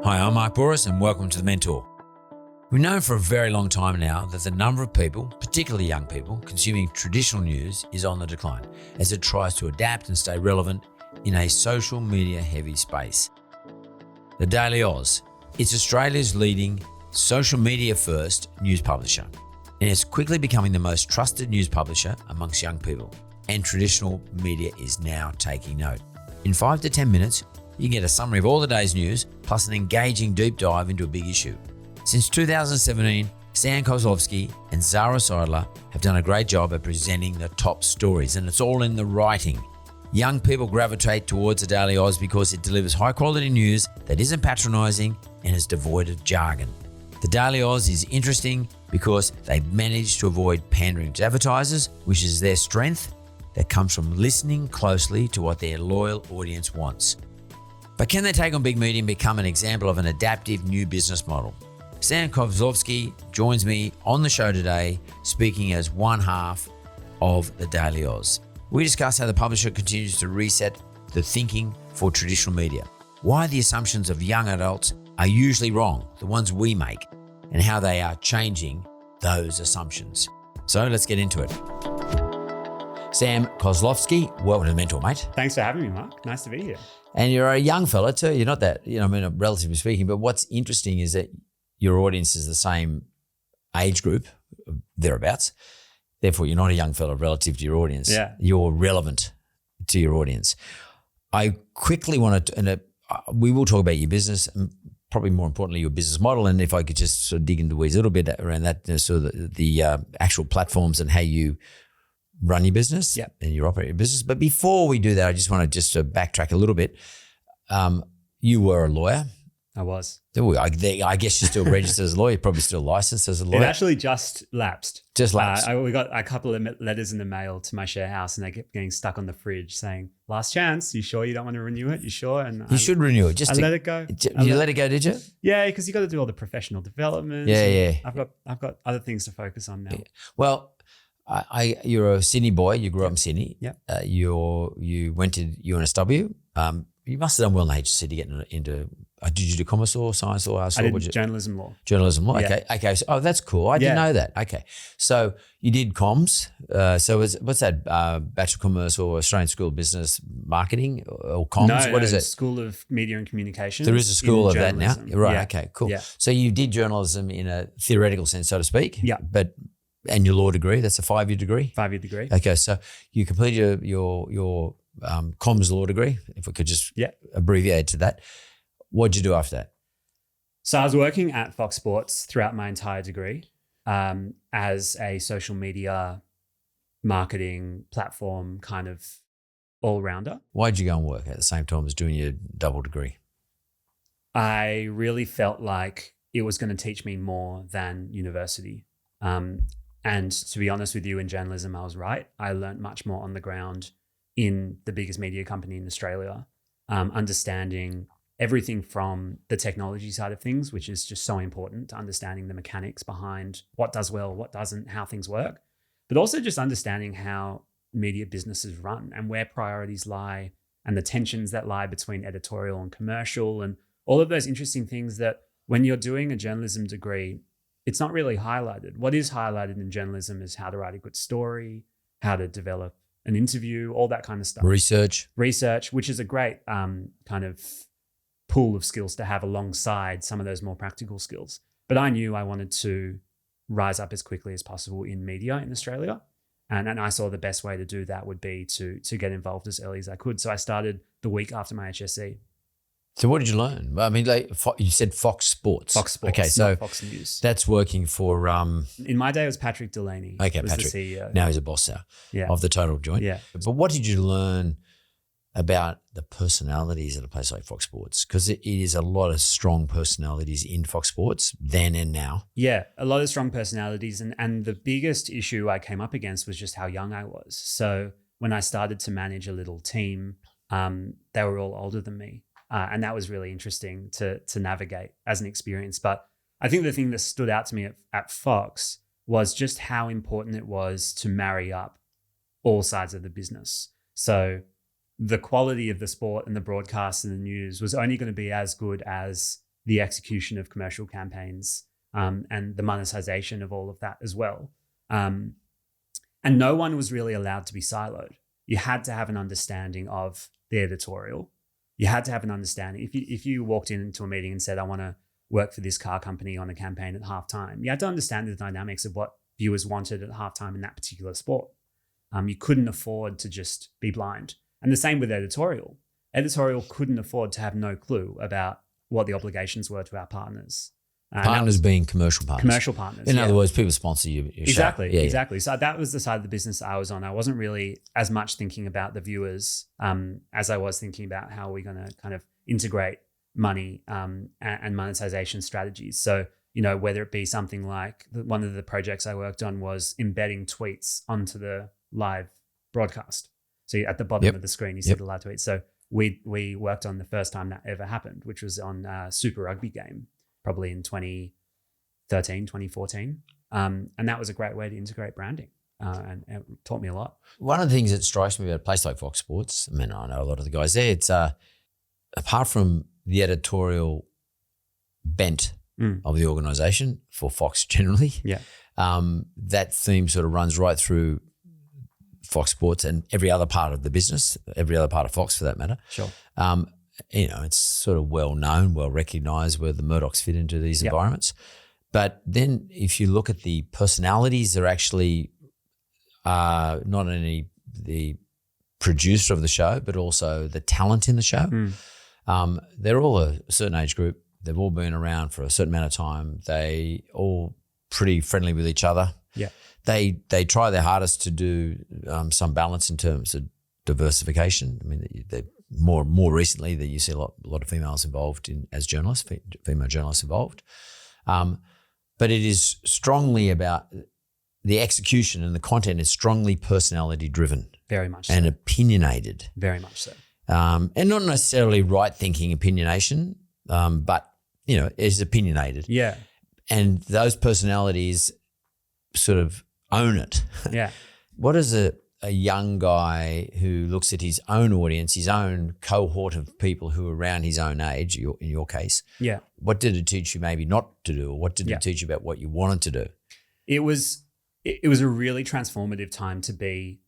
Hi, I'm Mark Bouris and welcome to The Mentor. We've known for a very long time now that the number of people, particularly young people, consuming traditional news is on the decline as it tries to adapt and stay relevant in a social media heavy space. The Daily Aus, it's Australia's leading social media first news publisher, and it's quickly becoming the most trusted news publisher amongst young people, and traditional media is now taking note. In 5 to 10 minutes, you can get a summary of all the day's news, plus an engaging deep dive into a big issue. Since 2017, Sam Koslowski and Zara Seidler have done a great job at presenting the top stories, and it's all in the writing. Young people gravitate towards the Daily Aus because it delivers high quality news that isn't patronising and is devoid of jargon. The Daily Aus is interesting because they've managed to avoid pandering to advertisers, which is their strength that comes from listening closely to what their loyal audience wants. But can they take on big media and become an example of an adaptive new business model? Sam Koslowski joins me on the show today, speaking as one half of the Daily Aus. We discuss how the publisher continues to reset the thinking for traditional media, why the assumptions of young adults are usually wrong, the ones we make, and how they are changing those assumptions. So let's get into it. Sam Koslowski, welcome to The Mentor, mate. Thanks for having me, Mark. Nice to be here. And you're a young fella too. You're not that, relatively speaking, but what's interesting is that your audience is the same age group, thereabouts. Therefore, you're not a young fella relative to your audience. Yeah. You're relevant to your audience. I quickly want to, and we will talk about your business, and probably more importantly, your business model. And if I could just sort of dig into the weeds a little bit around that, so the actual platforms and how you run your business and you operate your business. But before we do that, I just want to backtrack a little bit. You were a lawyer. I was. I guess you're still registered as a lawyer, you're probably still licensed as a lawyer. It actually just lapsed. We got a couple of letters in the mail to my share house, and they kept getting stuck on the fridge saying, "Last chance. You sure you don't want to renew it? You sure?" And you should renew it. I let it go. You let it go, did you? Yeah, because you got to do all the professional development. Yeah. I've got other things to focus on now. Yeah. Well, you're a Sydney boy. You grew up in Sydney. Yeah. You went to UNSW. You must have done well in HSC to get into. Did you do commerce law, science law, arts law? I did journalism law. Journalism law. Yeah. Okay. So, that's cool. I didn't know that. Okay. So you did comms. What's that? Bachelor of Commerce or Australian School of Business Marketing or comms? What is it? School of Media and Communications. There is a school of that now. Right. Yeah. Okay. Cool. Yeah. So you did journalism in a theoretical sense, so to speak. Yeah. And your law degree, that's a 5-year degree? 5-year degree. Okay, so you completed your comms law degree, if we could just abbreviate to that. What did you do after that? So I was working at Fox Sports throughout my entire degree as a social media marketing platform kind of all-rounder. Why did you go and work at the same time as doing your double degree? I really felt like it was going to teach me more than university. And to be honest with you, in journalism, I was right. I learned much more on the ground in the biggest media company in Australia, understanding everything from the technology side of things, which is just so important to understanding the mechanics behind what does well, what doesn't, how things work, but also just understanding how media businesses run and where priorities lie and the tensions that lie between editorial and commercial and all of those interesting things that when you're doing a journalism degree, it's not really highlighted. What is highlighted in journalism is how to write a good story, how to develop an interview, all that kind of stuff. Research, which is a great kind of pool of skills to have alongside some of those more practical skills. But I knew I wanted to rise up as quickly as possible in media in Australia. And I saw the best way to do that would be to get involved as early as I could. So I started the week after my HSC. So what did you learn? I mean, you said Fox Sports. Fox Sports, okay, so Fox News. That's working for... In my day, it was Patrick Delaney. Okay, was Patrick. the CEO. Now he's a boss now of the total joint. Yeah. But what did you learn about the personalities at a place like Fox Sports? Because it is a lot of strong personalities in Fox Sports then and now. Yeah, a lot of strong personalities. And the biggest issue I came up against was just how young I was. So when I started to manage a little team, they were all older than me. And that was really interesting to navigate as an experience. But I think the thing that stood out to me at Fox was just how important it was to marry up all sides of the business. So the quality of the sport and the broadcast and the news was only going to be as good as the execution of commercial campaigns, and the monetization of all of that as well. And no one was really allowed to be siloed. You had to have an understanding of the editorial. You had to have an understanding. If you walked into a meeting and said, I want to work for this car company on a campaign at halftime, you had to understand the dynamics of what viewers wanted at halftime in that particular sport. You couldn't afford to just be blind. And the same with editorial. Editorial couldn't afford to have no clue about what the obligations were to our partners. Partners being commercial partners. Commercial partners. In other words, people sponsor your exactly, show. Exactly. So that was the side of the business I was on. I wasn't really as much thinking about the viewers as I was thinking about how we're going to kind of integrate money and monetization strategies. So, whether it be something like one of the projects I worked on was embedding tweets onto the live broadcast. So at the bottom of the screen, you see the live tweets. So we worked on the first time that ever happened, which was on a Super Rugby game, probably in 2013, 2014. And that was a great way to integrate branding, and it taught me a lot. One of the things that strikes me about a place like Fox Sports, I mean, I know a lot of the guys there, it's apart from the editorial bent of the organisation for Fox generally, that theme sort of runs right through Fox Sports and every other part of the business, every other part of Fox for that matter. Sure. It's sort of well known, well recognised where the Murdochs fit into these environments. But then if you look at the personalities, they're actually not only the producer of the show, but also the talent in the show. They're all a certain age group. They've all been around for a certain amount of time. They all pretty friendly with each other. Yeah. They try their hardest to do some balance in terms of diversification. I mean, they more recently that you see a lot of females involved as journalists, female journalists involved. But it is strongly about the execution, and the content is strongly personality driven. Very much so. And opinionated. Very much so. And not necessarily right thinking opinionation, but is opinionated. Yeah. And those personalities sort of own it. Yeah. What does a young guy who looks at his own audience, his own cohort of people who are around his own age, in your case, what did it teach you maybe not to do, or what did it teach you about what you wanted to do? It was a really transformative time to be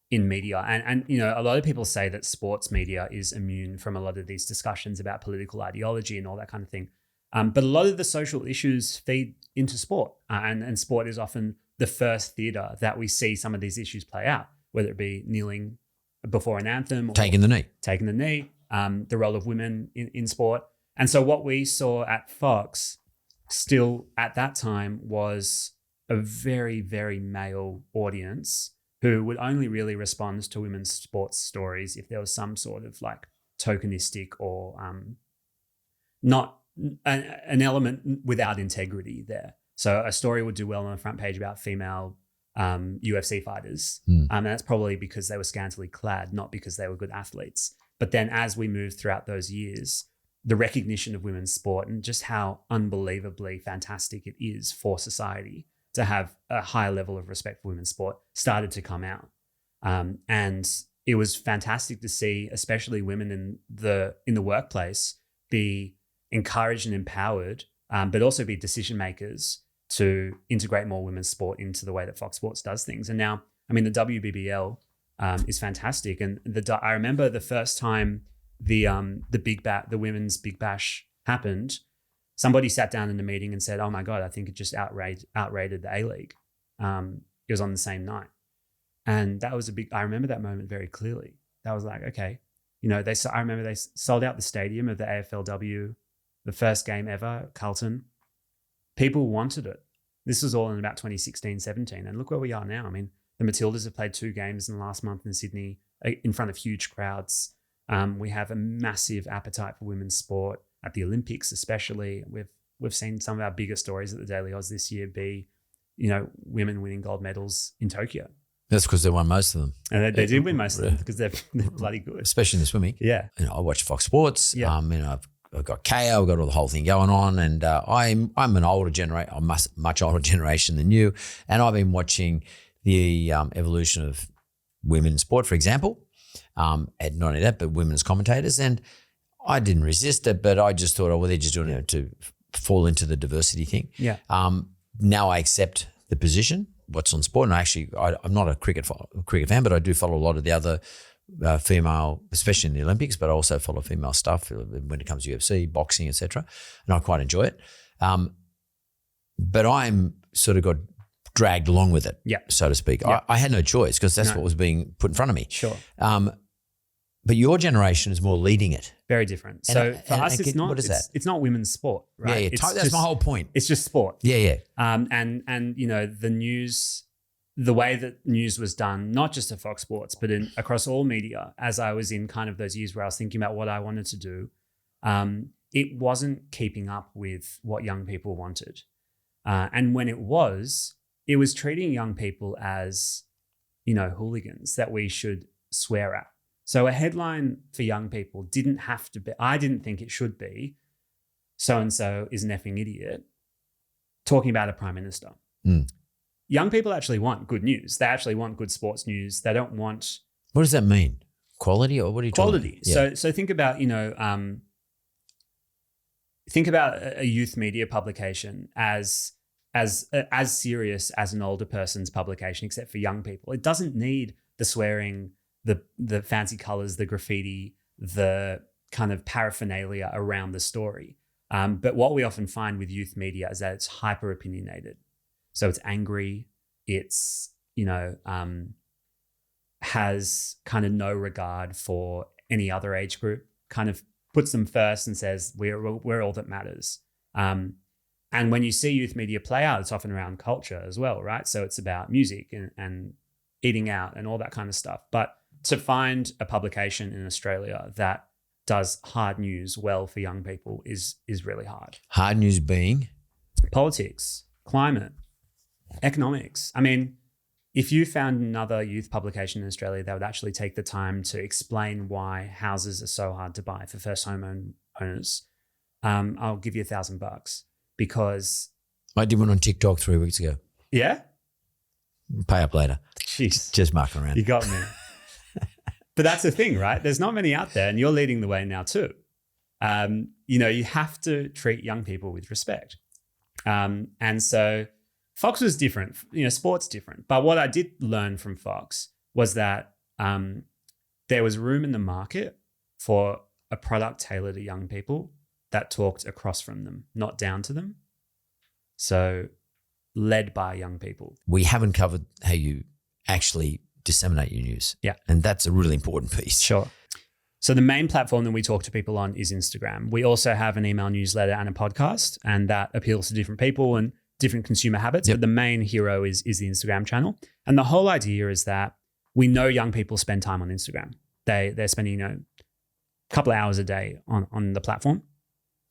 in media. And a lot of people say that sports media is immune from a lot of these discussions about political ideology and all that kind of thing. But a lot of the social issues feed into sport, and sport is often the first theatre that we see some of these issues play out, whether it be kneeling before an anthem, or taking the knee, the role of women in sport. And so what we saw at Fox still at that time was a very, very male audience who would only really respond to women's sports stories if there was some sort of like tokenistic or not an element without integrity there. So a story would do well on the front page about female UFC fighters. And that's probably because they were scantily clad, not because they were good athletes. But then as we moved throughout those years, the recognition of women's sport and just how unbelievably fantastic it is for society to have a higher level of respect for women's sport started to come out. And it was fantastic to see, especially women in the workplace, be encouraged and empowered, but also be decision makers to integrate more women's sport into the way that Fox Sports does things. And now, I mean, the WBBL is fantastic. And I remember the first time the women's Big Bash happened, somebody sat down in the meeting and said, "Oh my God, I think it just outrated the A-League." It was on the same night. And that was I remember that moment very clearly. That was like, okay, I remember they sold out the stadium of the AFLW, the first game ever, Carlton. People wanted it. This was all in about 2016, 17. And look where we are now. I mean, the Matildas have played 2 games in the last month in Sydney in front of huge crowds. We have a massive appetite for women's sport at the Olympics, especially. We've seen some of our bigger stories at the Daily Aus this year be, women winning gold medals in Tokyo. That's because they won most of them. And they did win most of them because they're bloody good. Especially in the swimming. Yeah. I watch Fox Sports. Yeah. I've got KO, I've got all the whole thing going on, and I'm an older generation, I'm much older generation than you, and I've been watching the evolution of women's sport, for example, and not only that, but women's commentators. And I didn't resist it, but I just thought, well, they're just doing it to fall into the diversity thing. Yeah. Now I accept the position, what's on sport. And I'm not a cricket fan, but I do follow a lot of the other female, especially in the Olympics, but I also follow female stuff when it comes to UFC, boxing, etc. And I quite enjoy it. But I'm sort of got dragged along with it, so to speak. Yeah. I had no choice because that's what was being put in front of me. Sure. But your generation is more leading it. Very different. So for us, it's not. What is that? It's not women's sport, right? Yeah, that's my whole point. It's just sport. Yeah. And the news, the way that news was done, not just at Fox Sports, but across all media, as I was in kind of those years where I was thinking about what I wanted to do, it wasn't keeping up with what young people wanted. And when it was treating young people as, hooligans that we should swear at. So a headline for young people didn't have to be, I didn't think it should be, so-and-so is an effing idiot, talking about a prime minister. Young people actually want good news. They actually want good sports news. They don't want... What does that mean? Quality, or what are you talking about? Quality. Yeah. So think about, think about a youth media publication as serious as an older person's publication, except for young people. It doesn't need the swearing, the fancy colors, the graffiti, the kind of paraphernalia around the story. But what we often find with youth media is that it's hyper opinionated. So it's angry. It's, has kind of no regard for any other age group, kind of puts them first and says, we're all that matters. And when you see youth media play out, it's often around culture as well, right? So it's about music and eating out and all that kind of stuff. But to find a publication in Australia that does hard news well for young people is really hard. Hard news being? Politics, climate, economics. I mean, if you found another youth publication in Australia that would actually take the time to explain why houses are so hard to buy for first home owners, I'll give you $1,000 because... I did one on TikTok 3 weeks ago. Yeah? Pay up later. Jeez. Just mucking around. You got me. But that's the thing, right? There's not many out there and you're leading the way now too. You have to treat young people with respect. And so Fox was different, sport's different. But what I did learn from Fox was that there was room in the market for a product tailored to young people that talked across from them, not down to them. So led by young people. We haven't covered how you actually disseminate your news. Yeah. And that's a really important piece. Sure. So the main platform that we talk to people on is Instagram. We also have an email newsletter and a podcast, and that appeals to different people and different consumer habits. But the main hero is the Instagram channel. And the whole idea is that we know young people spend time on Instagram. They're spending, a couple of hours a day on the platform.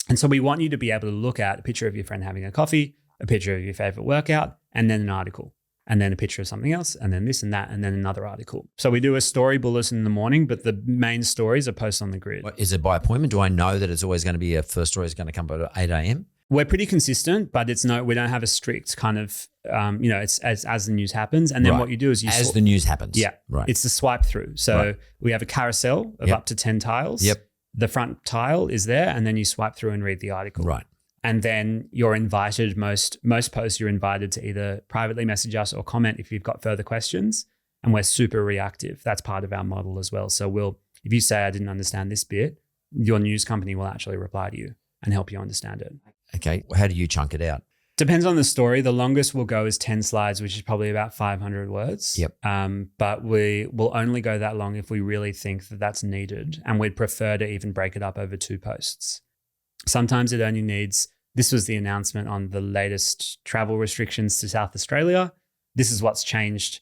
And so we want you to be able to look at a picture of your friend having a coffee, a picture of your favorite workout, and then an article. And then a picture of something else, and then this and that, and then another article. So we do a story bulletin in the morning, but the main stories are posted on the grid. Is it by appointment? Do I know that it's always going to be a first story is going to come by 8 a.m.? We're pretty consistent, but we don't have a strict kind of, it's as the news happens. And then what you do is the news happens. Yeah. Right. It's the swipe through. So we have a carousel of up to 10 tiles. Yep. The front tile is there, and then you swipe through and read the article. Right. And then you're invited, most posts you're invited to either privately message us or comment if you've got further questions. And we're super reactive. That's part of our model as well. So if you say, I didn't understand this bit, your news company will actually reply to you and help you understand it. Okay. How do you chunk it out? Depends on the story. The longest we'll go is 10 slides, which is probably about 500 words. Yep. But we will only go that long if we really think that that's needed. And we'd prefer to even break it up over 2 posts. Sometimes it only needs... This was the announcement on the latest travel restrictions to South Australia. This is what's changed,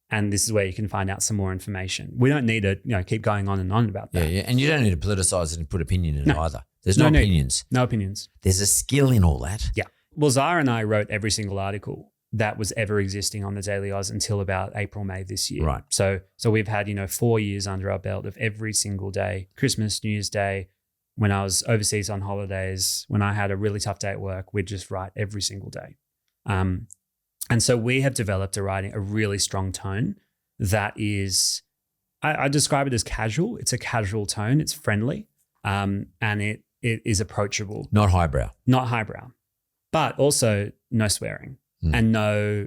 and this is where you can find out some more information. We don't need to, keep going on and on about that. Yeah, and you don't need to politicize it and put opinion in it either. There's no opinions. No opinions. There's a skill in all that. Yeah. Well, Zara and I wrote every single article that was ever existing on the Daily Aus until about April, May this year. Right. So we've had, 4 years under our belt of every single day, Christmas, New Year's Day. When I was overseas on holidays, when I had a really tough day at work, we'd just write every single day. And so we have developed a really strong tone that is, I describe it as casual. It's a casual tone. It's friendly. and it is approachable, Not highbrow. not highbrow, but also no swearing and no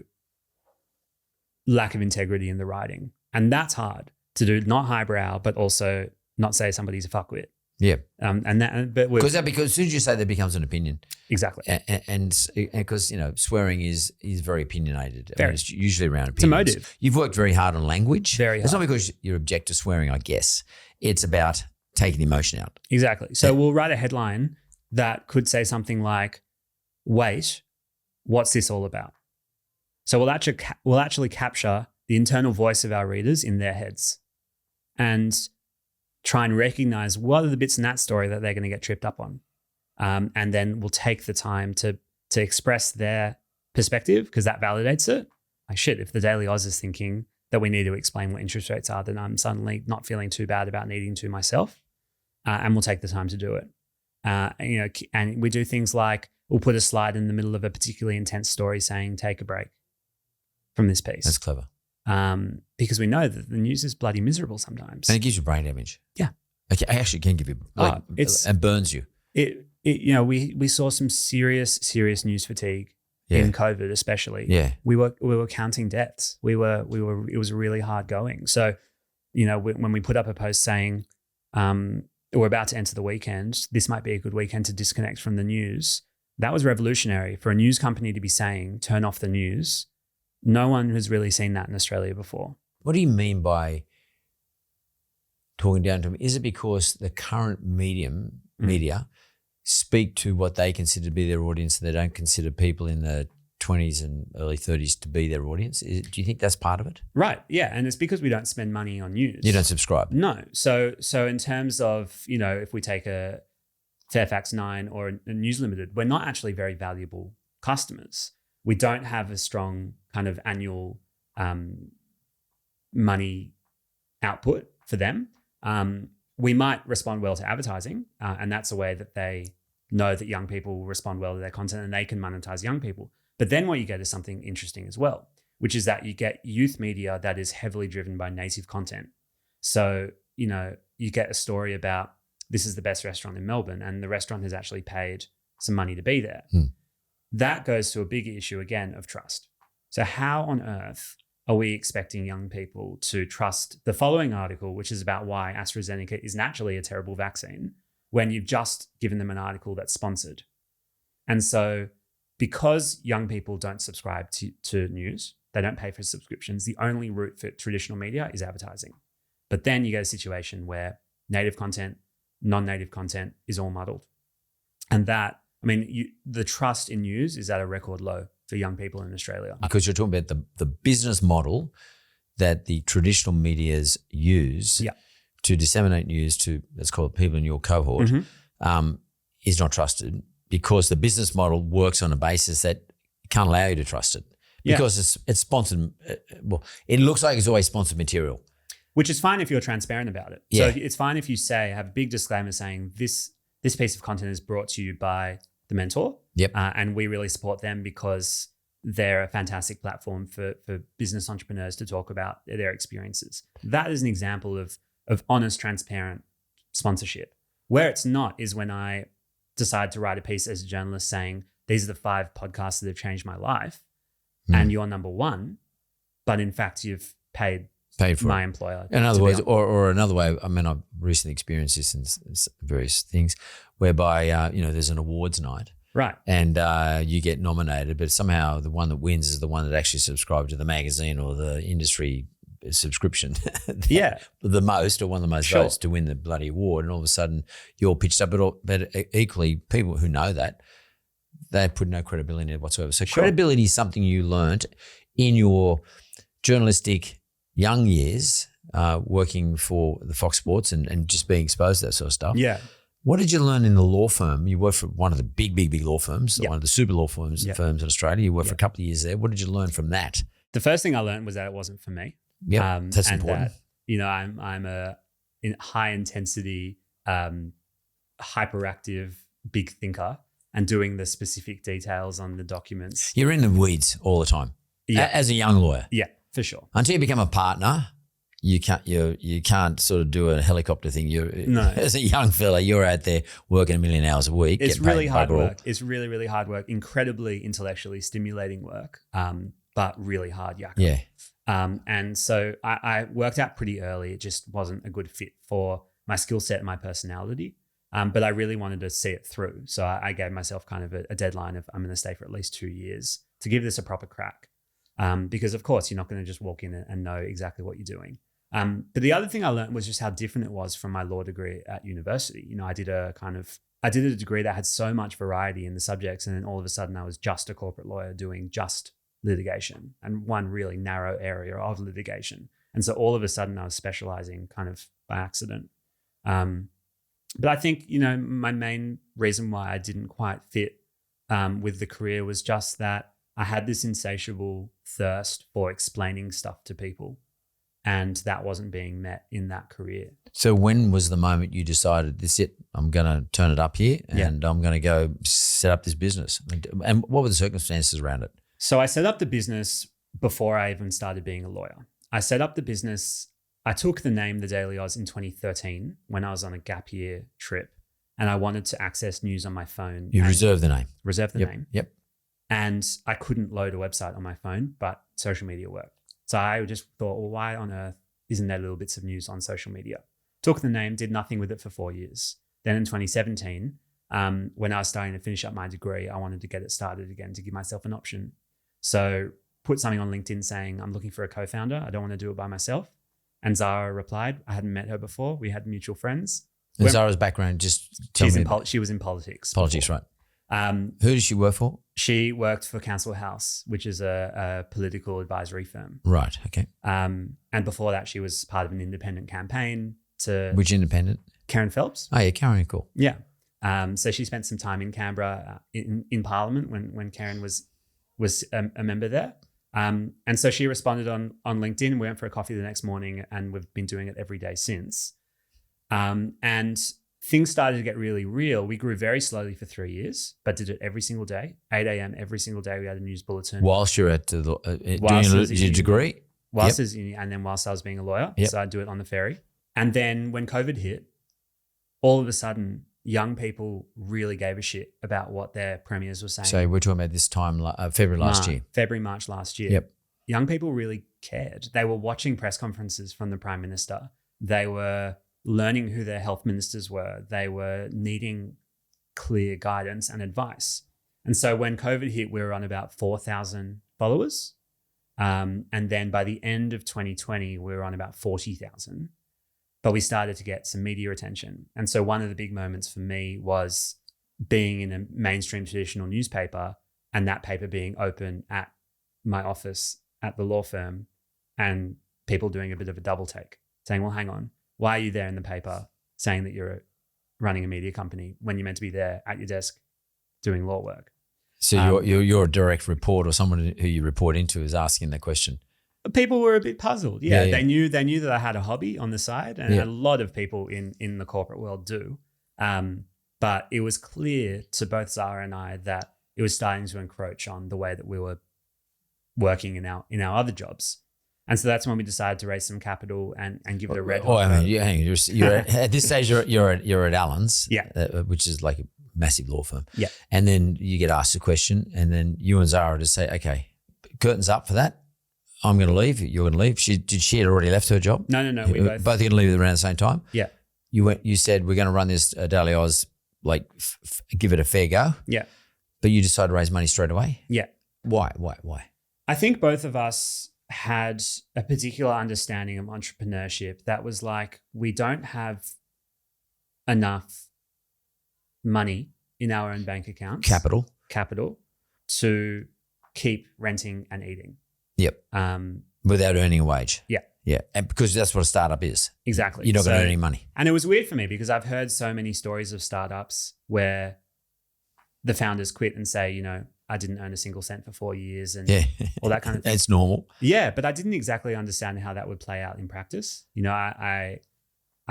lack of integrity in the writing. And that's hard to do, not highbrow, but also not say somebody's a fuckwit. Yeah. Because as soon as you say that becomes an opinion. Exactly. And because, swearing is very opinionated. Very. It's usually around opinions. It's emotive. You've worked very hard on language. Very hard. It's not because you object to swearing, I guess. It's about taking the emotion out. Exactly. So we'll write a headline that could say something like, wait, what's this all about? So we'll actually capture the internal voice of our readers in their heads and try and recognize what are the bits in that story that they're going to get tripped up on. And then we'll take the time to express their perspective, because that validates it. Like, shit, if the Daily Aus is thinking that we need to explain what interest rates are, then I'm suddenly not feeling too bad about needing to myself. And we'll take the time to do it. And we do things like we'll put a slide in the middle of a particularly intense story saying, take a break from this piece. That's clever. Because we know that the news is bloody miserable sometimes. And it gives you brain damage. Yeah. Okay, I actually can give you, and burns you. We saw some serious news fatigue in COVID, especially. Yeah. We were counting deaths. It was really hard going. So, when we put up a post saying, we're about to enter the weekend, this might be a good weekend to disconnect from the news. That was revolutionary for a news company to be saying, turn off the news. No one has really seen that in Australia before. What do you mean by talking down to them? Is it because the current media speak to what they consider to be their audience, and they don't consider people in the 20s and early 30s to be their audience? Do you think that's part of it? Right, yeah. And it's because we don't spend money on news. You don't subscribe? No. So in terms of, if we take a Fairfax 9 or a News Limited, we're not actually very valuable customers. We don't have a strong kind of annual money output for them. We might respond well to advertising, and that's a way that they know that young people will respond well to their content and they can monetize young people. But then what you get is something interesting as well, which is that you get youth media that is heavily driven by native content. So, you get a story about this is the best restaurant in Melbourne, and the restaurant has actually paid some money to be there. That goes to a bigger issue again of trust. So how on earth are we expecting young people to trust the following article, which is about why AstraZeneca is naturally a terrible vaccine, when you've just given them an article that's sponsored? And so because young people don't subscribe to news, they don't pay for subscriptions, the only route for traditional media is advertising. But then you get a situation where native content, non-native content is all muddled. And that, the trust in news is at a record low for young people in Australia. Because you're talking about the business model that the traditional medias use to disseminate news to, let's call it people in your cohort, is not trusted, because the business model works on a basis that can't allow you to trust it, because it's sponsored. It looks like it's always sponsored material. Which is fine if you're transparent about it. Yeah. So it's fine if you have a big disclaimer saying this piece of content is brought to you by The Mentor. Yep. And we really support them because they're a fantastic platform for business entrepreneurs to talk about their experiences. That is an example of honest, transparent sponsorship. Where it's not is when I decide to write a piece as a journalist saying, these are the 5 podcasts that have changed my life, and you're number 1, but in fact you've paid for my employer. In other words, or another way, I've recently experienced this in various things, whereby there's an awards night, right? And you get nominated, but somehow the one that wins is the one that actually subscribed to the magazine or the industry subscription, the most, or one of the most votes to win the bloody award, and all of a sudden you're pitched up. But equally, people who know that, they put no credibility in it whatsoever. So credibility is something you learnt in your journalistic young years, working for the Fox Sports and just being exposed to that sort of stuff. Yeah. What did you learn in the law firm? You worked for one of the big law firms, one of the super law firms in Australia. You worked for a couple of years there. What did you learn from that? The first thing I learned was that it wasn't for me. Yeah, that's important. That, I'm a high intensity, hyperactive, big thinker, and doing the specific details on the documents. You're in the weeds all the time. As a young lawyer. Yeah, for sure. Until you become a partner you can't sort of do a helicopter thing. No. As a young fella, you're out there working a million hours a week. It's really hard work. It's really, really hard work. Incredibly intellectually stimulating work, but really hard yakka. Yeah. And so I worked out pretty early. It just wasn't a good fit for my skill set and my personality. But I really wanted to see it through. So I gave myself kind of a deadline of I'm going to stay for at least 2 years to give this a proper crack. Because of course you're not going to just walk in and know exactly what you're doing. But the other thing I learned was just how different it was from my law degree at university. You know, I did a degree that had so much variety in the subjects, and then all of a sudden I was just a corporate lawyer doing just litigation and one really narrow area of litigation. And so all of a sudden I was specializing kind of by accident. But I think, you know, my main reason why I didn't quite fit with the career was just that I had this insatiable thirst for explaining stuff to people, and that wasn't being met in that career. So when was the moment you decided, this is it, I'm going to turn it up here and I'm going to go set up this business? And what were the circumstances around it? So I set up the business before I even started being a lawyer. I set up the business. I took the name The Daily Aus in 2013 when I was on a gap year trip, and I wanted to access news on my phone. You reserved the name. Reserved the name. Yep. And I couldn't load a website on my phone, but social media worked. So I just thought, well, why on earth isn't there little bits of news on social media? Took the name, did nothing with it for 4 years. Then in 2017, when I was starting to finish up my degree, I wanted to get it started again to give myself an option. So put something on LinkedIn saying, I'm looking for a co-founder. I don't want to do it by myself. And Zara replied, I hadn't met her before. We had mutual friends. And Zara's background, just tell me. She was in politics. Politics, before. right. Who did she work for? She worked for Council House, which is a political advisory firm. Right, okay. And before that, she was part of an independent campaign to... Which independent? Karen Phelps. Oh, yeah, Karen, cool. Yeah. So she spent some time in Canberra in Parliament when Karen was a member there. And so she responded on LinkedIn. We went for a coffee the next morning, and we've been doing it every day since. And things started to get really real. We grew very slowly for 3 years, but did it every single day, 8 a.m. every single day. We had a news bulletin. Whilst you're at doing your degree? Whilst I was uni, and then whilst I was being a lawyer. Yep. So I'd do it on the ferry. And then when COVID hit, all of a sudden, young people really gave a shit about what their premiers were saying. So we're talking about this time, February last year. February, March last year. Yep. Young people really cared. They were watching press conferences from the Prime Minister. They were learning who their health ministers were. They were needing clear guidance and advice. And so when COVID hit, we were on about 4,000 followers. And then by the end of 2020, we were on about 40,000. But we started to get some media attention. And so one of the big moments for me was being in a mainstream traditional newspaper, and that paper being open at my office at the law firm, and people doing a bit of a double take, saying, well, hang on, why are you there in the paper saying that you're running a media company when you're meant to be there at your desk doing law work? So you're a direct report, or someone who you report into is asking the question. People were a bit puzzled. Yeah. Yeah. They knew that I had a hobby on the side, and a lot of people in the corporate world do. But it was clear to both Zara and I that it was starting to encroach on the way that we were working in our other jobs. And so that's when we decided to raise some capital and give it a red hot. Oh, I mean, you're at this stage you're at Allen's, which is like a massive law firm. Yeah. And then you get asked a question, and then you and Zara just say, okay, curtains up for that. I'm going to leave. You're going to leave. She had already left her job? No. We both are going to leave around the same time? Yeah. You said, we're going to run this Daily Aus, like give it a fair go. Yeah. But you decided to raise money straight away? Yeah. Why? I think both of us had a particular understanding of entrepreneurship that was like, we don't have enough money in our own bank accounts. Capital to keep renting and eating. Yep. Without earning a wage. Yeah. Yeah. And because that's what a startup is. Exactly. You're not going to earn any money. And it was weird for me because I've heard so many stories of startups where the founders quit and say, I didn't earn a single cent for 4 years and all that kind of thing. It's normal. Yeah. But I didn't exactly understand how that would play out in practice. I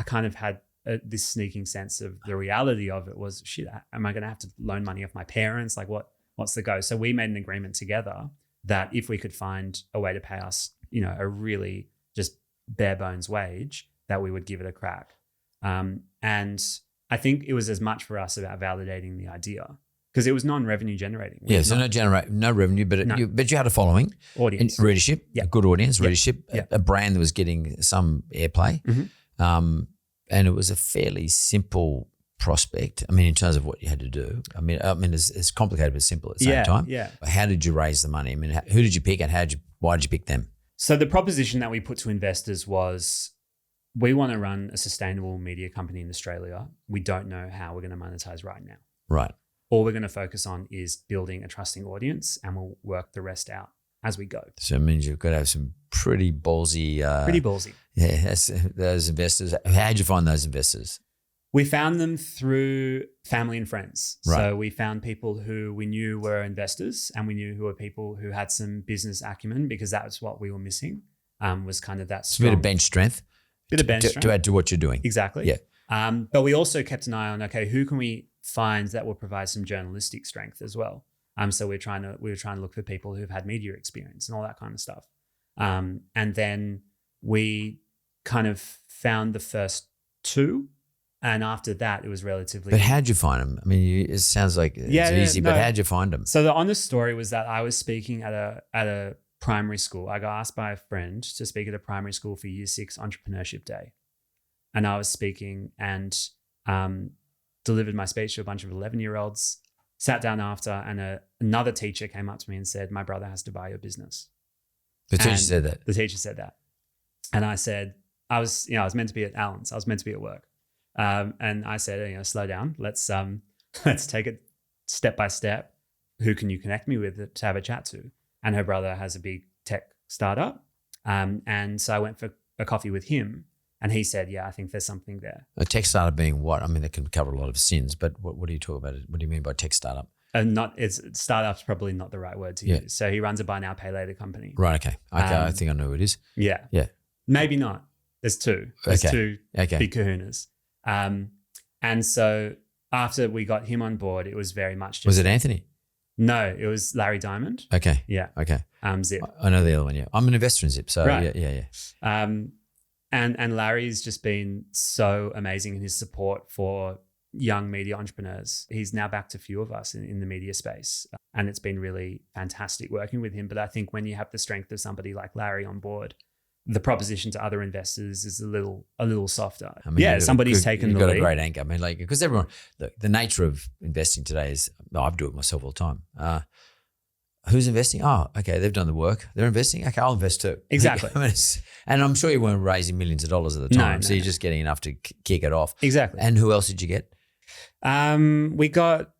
kind of had this sneaking sense of the reality of it was, shit, am I going to have to loan money off my parents? Like what's the go? So we made an agreement together that if we could find a way to pay us, a really just bare bones wage, that we would give it a crack. And I think it was as much for us about validating the idea because it was non-revenue generating. So no revenue, but you had a following, audience, readership, a good audience, readership, a brand that was getting some airplay, and it was a fairly simple prospect. I mean, in terms of what you had to do. I mean, it's complicated but simple at the same time. Yeah. How did you raise the money? I mean, who did you pick, and why did you pick them? So the proposition that we put to investors was, we want to run a sustainable media company in Australia. We don't know how we're going to monetize right now. Right. All we're going to focus on is building a trusting audience, and we'll work the rest out as we go. So it means you've got to have some pretty ballsy. Yeah, those investors. How did you find those investors? We found them through family and friends. Right. So we found people who we knew were investors, and we knew who were people who had some business acumen, because that was what we were missing, was kind of that strong. A bit of bench strength. To add to what you're doing. Exactly. Yeah. But we also kept an eye on, okay, who can we find that will provide some journalistic strength as well? So we were trying to look for people who've had media experience and all that kind of stuff. And then we kind of found the first two. And after that, it was relatively. But how'd you find them? I mean, it sounds like it's easy, but how'd you find them? So the honest story was that I was speaking at a primary school. I got asked by a friend to speak at a primary school for Year 6 Entrepreneurship Day. And I was speaking and delivered my speech to a bunch of 11-year-olds, sat down after, and another teacher came up to me and said, "My brother has to buy your business." The teacher said that? The teacher said that. And I said, I was meant to be at Allen's. I was meant to be at work. And I said, slow down. Let's take it step by step. Who can you connect me with to have a chat to? And her brother has a big tech startup. And so I went for a coffee with him, and he said, "Yeah, I think there's something there." A tech startup being what? I mean, that can cover a lot of sins, but what do you talk about? What do you mean by tech startup? Startup's probably not the right word to use. So he runs a buy now, pay later company. Right. Okay. I think I know who it is. Yeah. Yeah. Maybe not. There's two. There's two big kahunas. And so after we got him on board, it was very much just. Was it Anthony? No, it was Larry Diamond. Okay. Yeah. Okay. Zip. I know the other one. Yeah. I'm an investor in Zip. So right. Yeah. And Larry's just been so amazing in his support for young media entrepreneurs. He's now backed a few of us in the media space, and it's been really fantastic working with him. But I think when you have the strength of somebody like Larry on board, the proposition to other investors is a little softer. I mean, somebody's taken the lead. You've got a great anchor. I mean, like, because everyone, the nature of investing today is, I do it myself all the time. Who's investing? Oh, okay, they've done the work. They're investing. Okay, I'll invest too. Exactly. I mean, and I'm sure you weren't raising millions of dollars at the time, so you're just getting enough to kick it off. Exactly. And who else did you get? We got.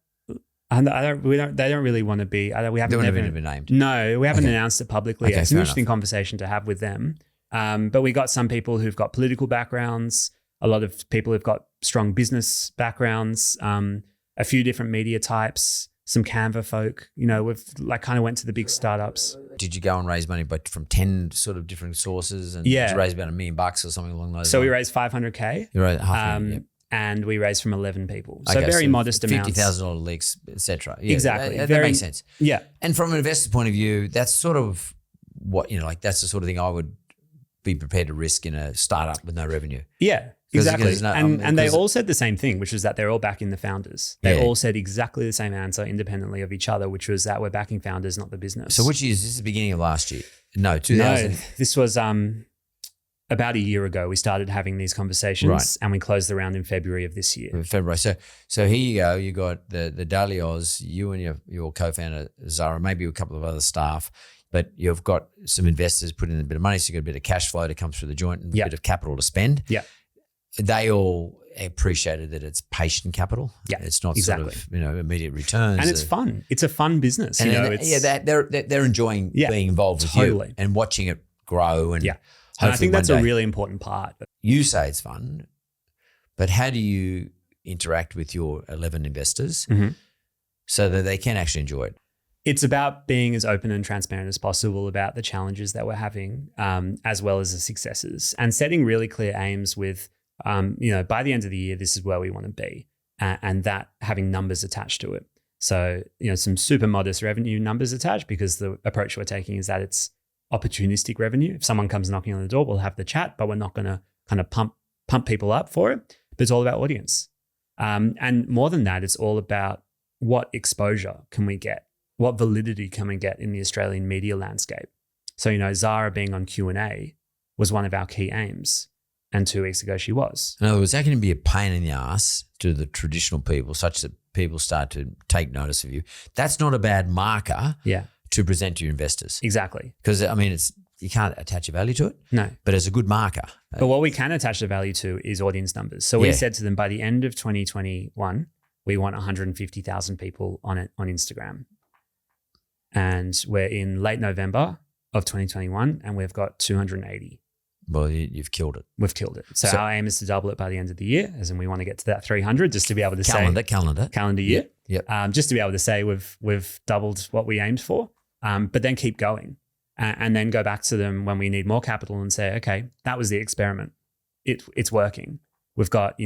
They don't really want to be. We haven't never been named. No, we haven't announced it publicly. Okay, it's an interesting conversation to have with them. But we got some people who've got political backgrounds, a lot of people who've got strong business backgrounds, a few different media types, some Canva folk. We've kind of went to the big startups. Did you go and raise money from 10 sort of different sources? And yeah. Did you raise about $1 million or something along those lines? So we raised $500K. You raised $500,000, yep. And we raised from 11 people. So very modest amounts. $50,000 leaks, et cetera. Yeah, exactly. That makes sense. Yeah. And from an investor's point of view, that's sort of what, that's the sort of thing I would be prepared to risk in a startup with no revenue. Yeah, exactly. And they all said the same thing, which was that they're all backing the founders. They all said exactly the same answer independently of each other, which was that we're backing founders, not the business. So which year is this? The beginning of last year? No, 2000. No, this was about a year ago. We started having these conversations, and we closed the round in February of this year. February. So here you go. You got the Daily Aus, you and your co-founder Zara, maybe a couple of other staff. But you've got some investors put in a bit of money, so you've got a bit of cash flow to come through the joint and a bit of capital to spend. Yeah. They all appreciated that it's patient capital. Yeah, it's not exactly. sort of immediate returns. And it's fun. It's a fun business. And they're enjoying being involved with you and watching it grow. And and I think that's a really important part. You say it's fun, but how do you interact with your 11 investors so that they can actually enjoy it? It's about being as open and transparent as possible about the challenges that we're having, as well as the successes, and setting really clear aims with, by the end of the year, this is where we want to be, and that having numbers attached to it. So, some super modest revenue numbers attached, because the approach we're taking is that it's opportunistic revenue. If someone comes knocking on the door, we'll have the chat, but we're not going to kind of pump people up for it. But it's all about audience. And more than that, it's all about what exposure can we get? What validity can we get in the Australian media landscape? So, Zara being on Q&A was one of our key aims. And 2 weeks ago, she was. In other words, that can be a pain in the ass to the traditional people, such that people start to take notice of you. That's not a bad marker to present to your investors. Exactly. Because, you can't attach a value to it. No. But it's a good marker. But what we can attach the value to is audience numbers. So we said to them, by the end of 2021, we want 150,000 people on Instagram. And we're in late November of 2021, and we've got 280. Well, you've killed it. We've killed it. So our aim is to double it by the end of the year, as in we want to get to that 300, just to be able to say calendar year. Yep. Just to be able to say we've doubled what we aimed for, but then keep going, and then go back to them when we need more capital and say, okay, that was the experiment. It's working. We've got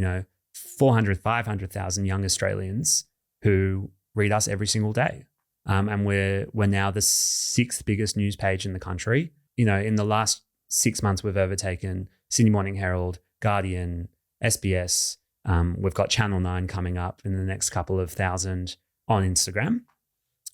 400, 500,000 young Australians who read us every single day, and we're now the 6th biggest news page in the country. In the last 6 months, we've overtaken Sydney Morning Herald, Guardian, SBS. We've got Channel 9 coming up in the next couple of thousand on Instagram.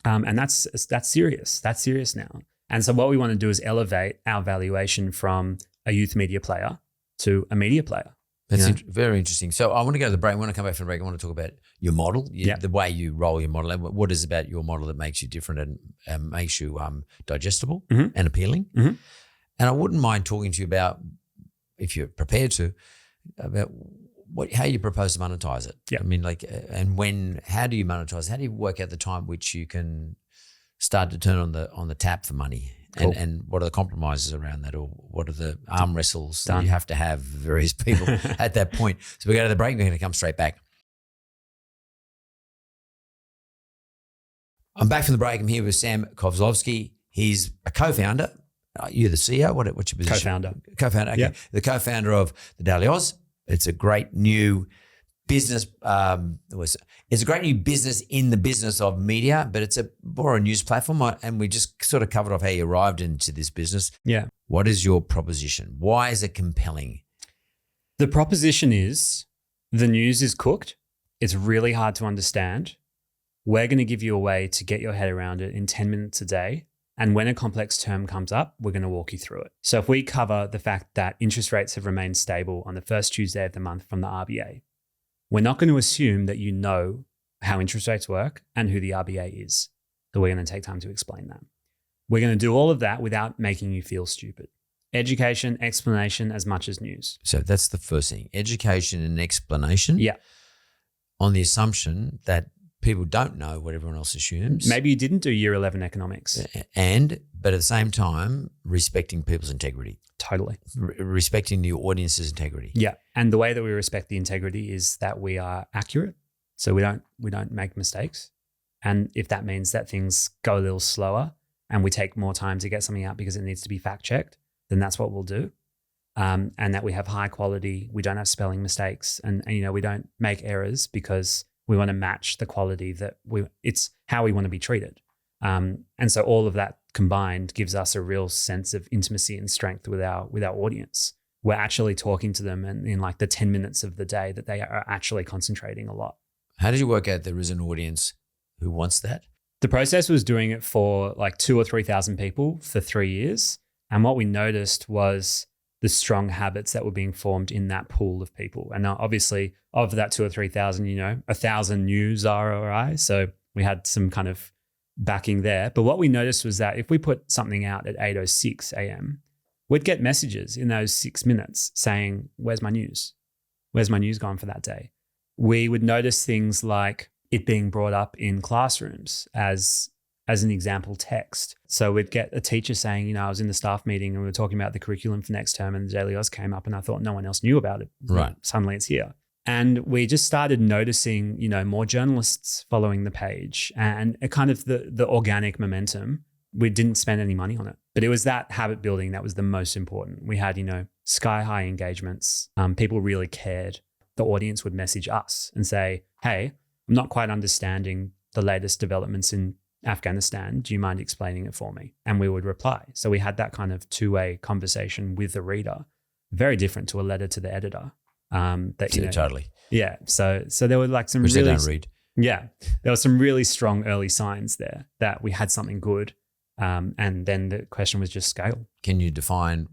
And that's serious. That's serious now. And so what we want to do is elevate our valuation from a youth media player to a media player. That's very interesting. So I want to go to the break. When I come back from the break, I want to talk about your model, the way you roll your model. What is about your model that makes you different and makes you digestible and appealing? Mm-hmm. And I wouldn't mind talking to you about, if you're prepared to, about how you propose to monetize it. Yeah. And how do you monetize? How do you work out the time which you can start to turn on the tap for money? Cool. And what are the compromises around that, or what are the arm wrestles that you have to have various people at that point? So we go to the break. We're going to come straight back. I'm back from the break. I'm here with Sam Koslowski. He's a co-founder. You're the CEO. What's your position? Co-founder. Okay. Yep. The co-founder of the Daily Aus. It's a great new business. It's a great new business in the business of media, but it's more a news platform. And we just sort of covered off how you arrived into this business. Yeah. What is your proposition? Why is it compelling? The proposition is the news is cooked. It's really hard to understand. We're going to give you a way to get your head around it in 10 minutes a day. And when a complex term comes up, we're going to walk you through it. So if we cover the fact that interest rates have remained stable on the first Tuesday of the month from the RBA, we're not going to assume that you know how interest rates work and who the RBA is. So we're going to take time to explain that. We're going to do all of that without making you feel stupid. Education, explanation, as much as news. So that's the first thing. Education and explanation. Yeah. On the assumption that people don't know what everyone else assumes. Maybe you didn't do year 11 economics. But at the same time, respecting people's integrity. Totally. Respecting the audience's integrity. Yeah. And the way that we respect the integrity is that we are accurate. So we don't make mistakes. And if that means that things go a little slower and we take more time to get something out because it needs to be fact checked, then that's what we'll do. And that we have high quality, we don't have spelling mistakes, and we don't make errors because we want to match the quality it's how we want to be treated. And so all of that combined gives us a real sense of intimacy and strength with our audience. We're actually talking to them in like the 10 minutes of the day that they are actually concentrating a lot. How did you work out there is an audience who wants that? The process was doing it for like 2,000 or 3,000 people for 3 years. And what we noticed was the strong habits that were being formed in that pool of people. And now obviously of that 2,000 or 3,000, 1,000 knew Zara or I. So we had some kind of backing there. But what we noticed was that if we put something out at 8:06 a.m., we'd get messages in those 6 minutes saying, where's my news? Where's my news gone for that day? We would notice things like it being brought up in classrooms as an example text. So we'd get a teacher saying, I was in the staff meeting and we were talking about the curriculum for next term and the Daily Aus came up and I thought no one else knew about it. Right. Suddenly it's here. And we just started noticing, more journalists following the page and a kind of the organic momentum. We didn't spend any money on it, but it was that habit building that was the most important. We had, sky high engagements. People really cared. The audience would message us and say, hey, I'm not quite understanding the latest developments in Afghanistan. Do you mind explaining it for me? And we would reply. So we had that kind of two-way conversation with the reader, very different to a letter to the editor. Totally. Yeah. So there were like some Which really, they don't read. yeah, there were some really strong early signs there that we had something good. And then the question was just scale. Can you define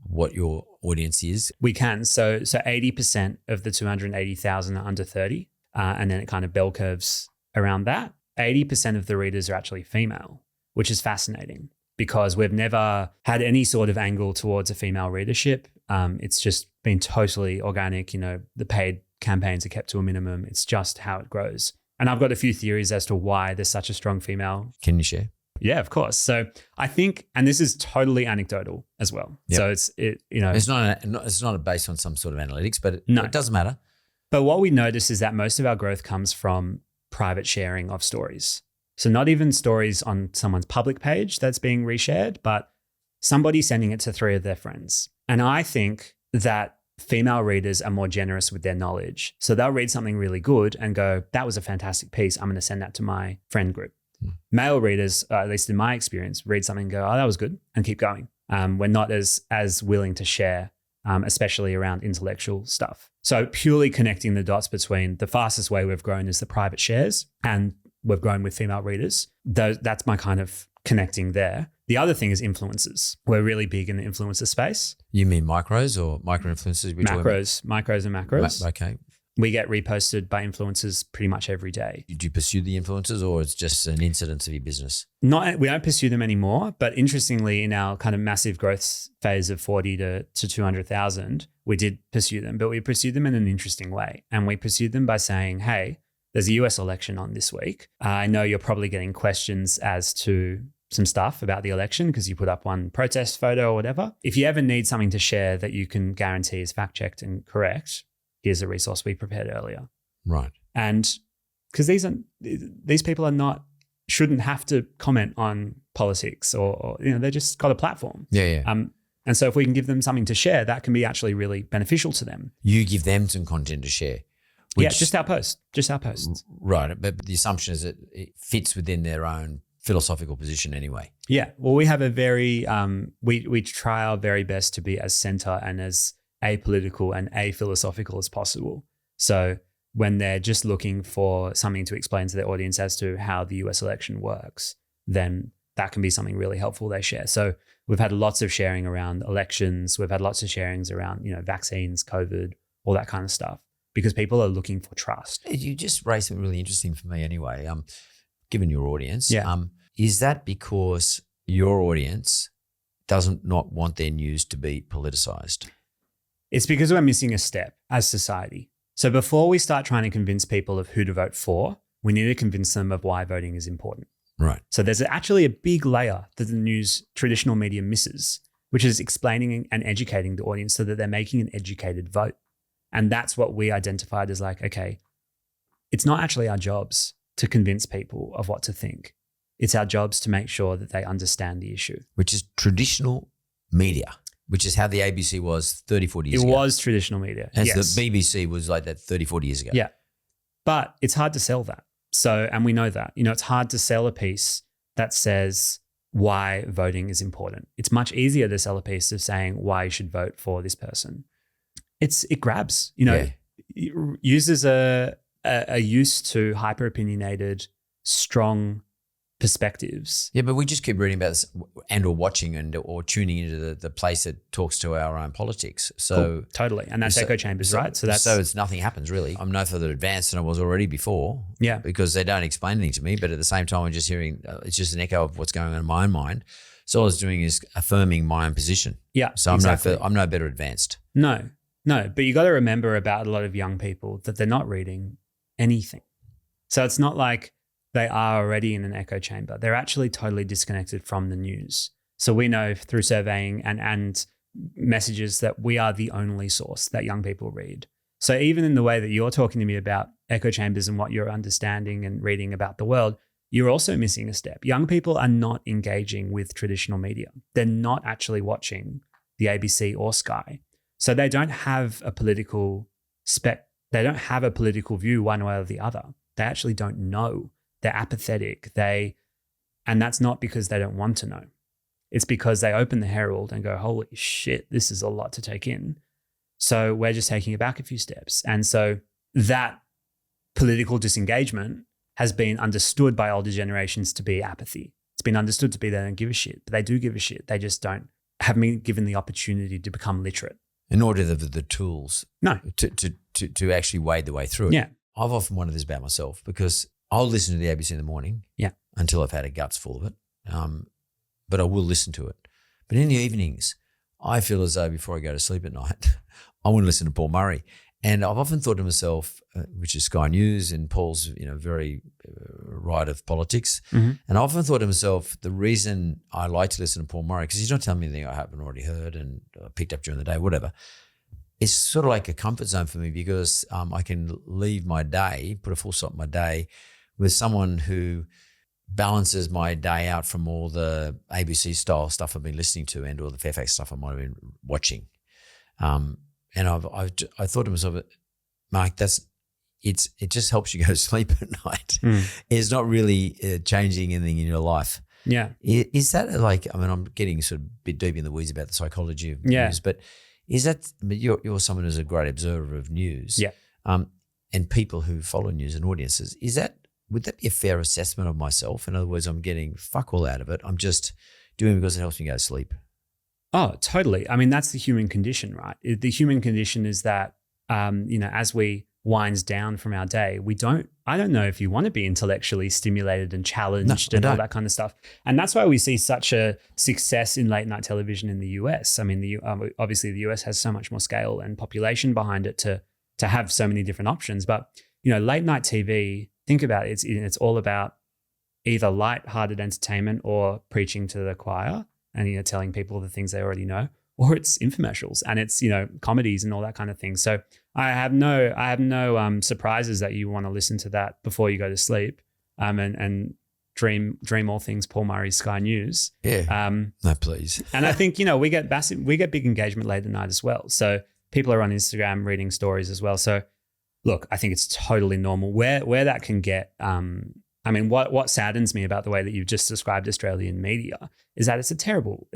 what your audience is? We can. So 80% of the 280,000 are under 30. And then it kind of bell curves around that. 80% of the readers are actually female, which is fascinating because we've never had any sort of angle towards a female readership. It's just been totally organic. You know, the paid campaigns are kept to a minimum. It's just how it grows. And I've got a few theories as to why there's such a strong female. Can you share? Yeah, of course. So I think, and this is totally anecdotal as well. Yep. So it's not based on some sort of analytics, but it doesn't matter. But what we notice is that most of our growth comes from private sharing of stories. So not even stories on someone's public page that's being reshared, but somebody sending it to 3 of their friends. And I think that female readers are more generous with their knowledge. So they'll read something really good and go, that was a fantastic piece. I'm going to send that to my friend group. Male readers, at least in my experience, read something and go, oh, that was good, and keep going. We're not as willing to share, especially around intellectual stuff. So purely connecting the dots between the fastest way we've grown is the private shares, and we've grown with female readers. That's my kind of connecting there. The other thing is influencers. We're really big in the influencer space. You mean micros or micro-influencers? Micros and macros. Okay. We get reposted by influencers pretty much every day. Do you pursue the influencers, or it's just an incidence of your business? We don't pursue them anymore. But interestingly, in our kind of massive growth phase of 40 to 200,000, we did pursue them, but we pursued them in an interesting way. And we pursued them by saying, hey, there's a US election on this week. I know you're probably getting questions as to some stuff about the election because you put up one protest photo or whatever. If you ever need something to share that you can guarantee is fact-checked and correct, here's a resource we prepared earlier. Right. And because these people shouldn't have to comment on politics or they just got a platform. Yeah. And so if we can give them something to share, that can be actually really beneficial to them. You give them some content to share. Just our posts. Right. But the assumption is that it fits within their own philosophical position anyway. Yeah. Well, we have a very, we try our very best to be as center and as apolitical and aphilosophical as possible. So when they're just looking for something to explain to their audience as to how the US election works, then that can be something really helpful they share. So we've had lots of sharing around elections. We've had lots of sharings around, vaccines, COVID, all that kind of stuff, because people are looking for trust. You just raised something really interesting for me anyway, given your audience. Yeah. Is that because your audience doesn't not want their news to be politicized? It's because we're missing a step as society. So before we start trying to convince people of who to vote for, we need to convince them of why voting is important. Right. So there's actually a big layer that the news traditional media misses, which is explaining and educating the audience so that they're making an educated vote. And that's what we identified as like, okay, it's not actually our jobs to convince people of what to think. It's our jobs to make sure that they understand the issue. Which is traditional media. Which is how the ABC was 30, 40 years ago. It was traditional media. And yes. The BBC was like that 30, 40 years ago. Yeah. But it's hard to sell that. So, and we know that, it's hard to sell a piece that says why voting is important. It's much easier to sell a piece of saying why you should vote for this person. It grabs, it uses a used to hyper opinionated, strong perspectives. Yeah, but we just keep reading about this and or watching or tuning into the place that talks to our own politics. So cool. Totally. And that's echo chambers, right? So it's nothing happens really. I'm no further advanced than I was already before. Yeah. Because they don't explain anything to me, but at the same time I'm just hearing it's just an echo of what's going on in my own mind. So all I was doing is affirming my own position. Yeah. So exactly. I'm no better advanced. No, but you got to remember about a lot of young people that they're not reading anything. So it's not like they are already in an echo chamber. They're actually totally disconnected from the news. So we know through surveying and messages that we are the only source that young people read. So even in the way that you're talking to me about echo chambers and what you're understanding and reading about the world, you're also missing a step. Young people are not engaging with traditional media. They're not actually watching the ABC or Sky. So they don't have a political they don't have a political view one way or the other. They actually don't know. They're apathetic. They And that's not because they don't want to know. It's because they open the Herald and go, holy shit, this is a lot to take in. So we're just taking it back a few steps. And so that political disengagement has been understood by older generations to be apathy. It's been understood to be they don't give a shit, but they do give a shit. They just haven't been given the opportunity to become literate. And nor do they have the tools No. to actually wade the way through it. Yeah. I've often wondered this about myself because I'll listen to the ABC in the morning until I've had a guts full of it. But I will listen to it. But in the evenings, I feel as though before I go to sleep at night, I want to listen to Paul Murray. And I've often thought to myself, which is Sky News and Paul's, very right of politics. Mm-hmm. And I often thought to myself, the reason I like to listen to Paul Murray, because he's not telling me anything I haven't already heard and picked up during the day, whatever. It's sort of like a comfort zone for me because I can leave my day, put a full stop in my day with someone who balances my day out from all the ABC style stuff I've been listening to and all the Fairfax stuff I might have been watching. And I thought to myself, Mark, it just helps you go to sleep at night. It's not really changing anything in your life. Yeah. Is that I'm getting sort of a bit deep in the weeds about the psychology of news, but is that, you're someone who's a great observer of news. Yeah. And people who follow news and audiences, would that be a fair assessment of myself? In other words, I'm getting fuck all out of it. I'm just doing it because it helps me go to sleep. Oh, totally. I mean, that's the human condition, right? The human condition is that, as we winds down from our day, I don't know if you want to be intellectually stimulated and challenged and all that kind of stuff. And that's why we see such a success in late night television in the US. I mean, obviously the US has so much more scale and population behind it to have so many different options. But, late night TV, think about it, it's all about either light-hearted entertainment or preaching to the choir and, telling people the things they already know, or it's infomercials and it's, comedies and all that kind of thing. So I have no surprises that you want to listen to that before you go to sleep, and dream all things Paul Murray's Sky News. Yeah. No, please. And I think, we get big engagement late at night as well. So people are on Instagram reading stories as well. So look, I think it's totally normal where that can get, what saddens me about the way that you've just described Australian media is that it's a terrible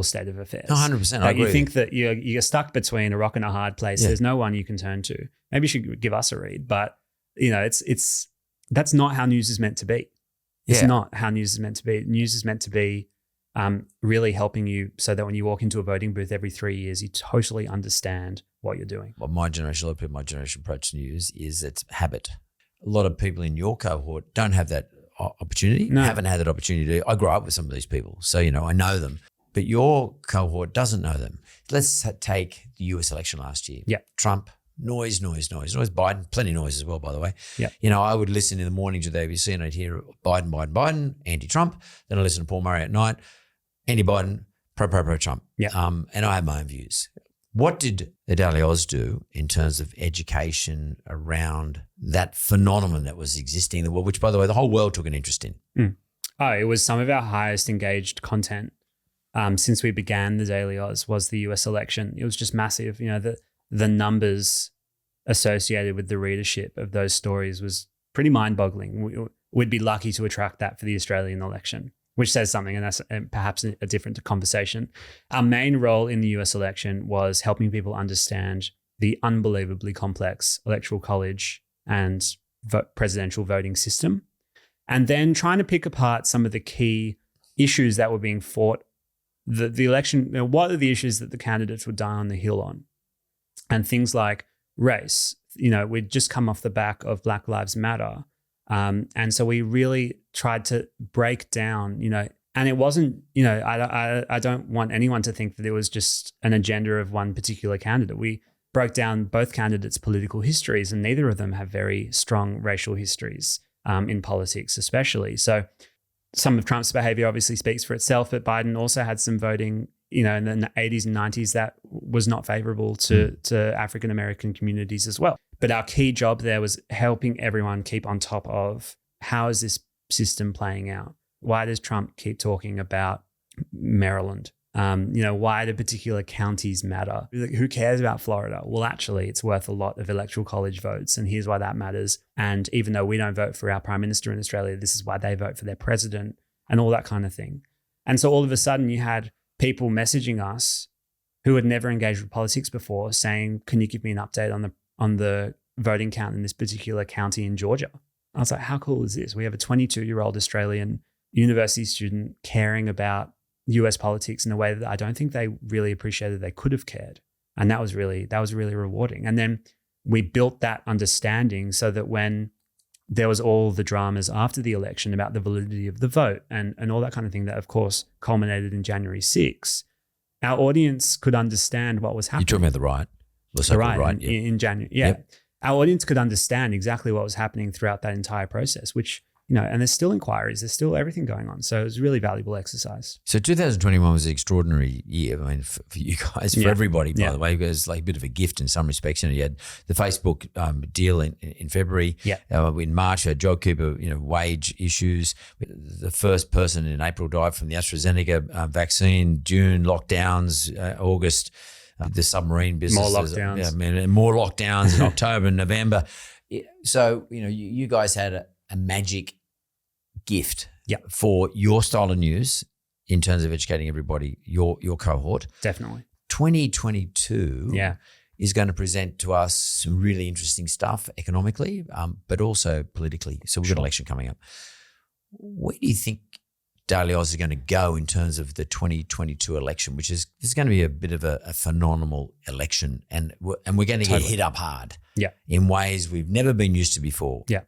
state of affairs. 100%. I agree. You think that you're stuck between a rock and a hard place. Yeah. There's no one you can turn to. Maybe you should give us a read, but that's not how news is meant to be. It's not how news is meant to be. News is meant to be really helping you so that when you walk into a voting booth every 3 years, you totally understand what you're doing. Well, my generation approach to news is it's habit. A lot of people in your cohort don't have that opportunity, haven't had that opportunity. I grew up with some of these people, so, I know them. But your cohort doesn't know them. Let's take the US election last year. Yeah. Trump, noise. Biden, plenty of noise as well, by the way. Yeah. I would listen in the morning to the ABC and I'd hear Biden, anti-Trump. Then I listen to Paul Murray at night, anti-Biden, pro-Trump. Yeah. And I have my own views. What did the Daily Aus do in terms of education around that phenomenon that was existing in the world, which, by the way, the whole world took an interest in? Oh, it was some of our highest engaged content since we began the Daily Aus was the US election. It was just massive. The numbers associated with the readership of those stories was pretty mind-boggling. We'd be lucky to attract that for the Australian election, which says something, and that's perhaps a different conversation. Our main role in the US election was helping people understand the unbelievably complex electoral college and presidential voting system, and then trying to pick apart some of the key issues that were being fought. The election, what are the issues that the candidates would die on the Hill on? And things like race. We'd just come off the back of Black Lives Matter. And so we really tried to break down, and it wasn't, I don't want anyone to think that it was just an agenda of one particular candidate. We broke down both candidates' political histories, and neither of them have very strong racial histories in politics, especially. So some of Trump's behavior obviously speaks for itself, but Biden also had some voting, in the 80s and 90s that was not favorable to African-American communities as well. But our key job there was helping everyone keep on top of how is this system playing out? Why does Trump keep talking about Maryland? Why do particular counties matter? Who cares about Florida? Well, actually, it's worth a lot of electoral college votes, and here's why that matters. And even though we don't vote for our prime minister in Australia, this is why they vote for their president. and all that kind of thing. And so all of a sudden you had people messaging us who had never engaged with politics before saying, can you give me an update on the voting count in this particular county in Georgia? I was like, how cool is this? We have a 22-year-old Australian university student caring about US politics in a way that I don't think they really appreciated they could have cared. And that was really rewarding. And then we built that understanding so that when there was all the dramas after the election about the validity of the vote and all that kind of thing that, of course, culminated in January 6th, our audience could understand what was happening. You're talking about the riot. The riot in January. Yeah. Yep. Our audience could understand exactly what was happening throughout that entire process, which, and there's still inquiries, there's still everything going on. So it was a really valuable exercise. So 2021 was an extraordinary year. I mean, for you guys, for everybody, by the way, it was like a bit of a gift in some respects. You had the Facebook deal in February. Yeah. In March, JobKeeper, wage issues. The first person in April died from the AstraZeneca vaccine. June, lockdowns. August, the submarine business. More lockdowns. And more lockdowns in October and November. So, you guys had a magic gift for your style of news in terms of educating everybody, your cohort. Definitely. 2022 is going to present to us some really interesting stuff economically, but also politically. So we've got an election coming up. Where do you think Daily Aus is going to go in terms of the 2022 election, which is going to be a bit of a phenomenal election, and we're going to get hit up hard in ways we've never been used to before. Yeah.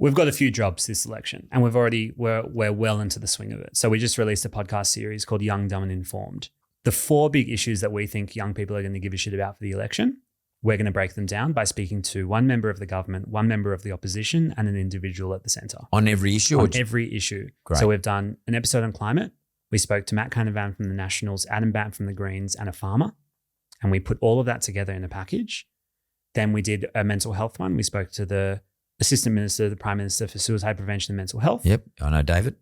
We've got a few jobs this election, and we're well into the swing of it. So we just released a podcast series called Young, Dumb and Informed. The 4 big issues that we think young people are going to give a shit about for the election, we're going to break them down by speaking to one member of the government, one member of the opposition, and an individual at the centre. On every issue? On every issue. Great. So we've done an episode on climate. We spoke to Matt Canavan from the Nationals, Adam Batt from the Greens, and a farmer. And we put all of that together in a package. Then we did a mental health one. We spoke to the Assistant Minister of the Prime Minister for Suicide Prevention and Mental Health. Yep, I know David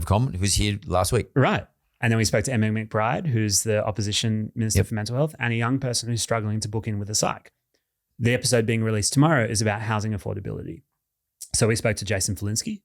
Coleman, who was here last week. Right. And then we spoke to Emma McBride, who's the Opposition Minister for Mental Health, and a young person who's struggling to book in with a psych. The episode being released tomorrow is about housing affordability. So we spoke to Jason Falinsky,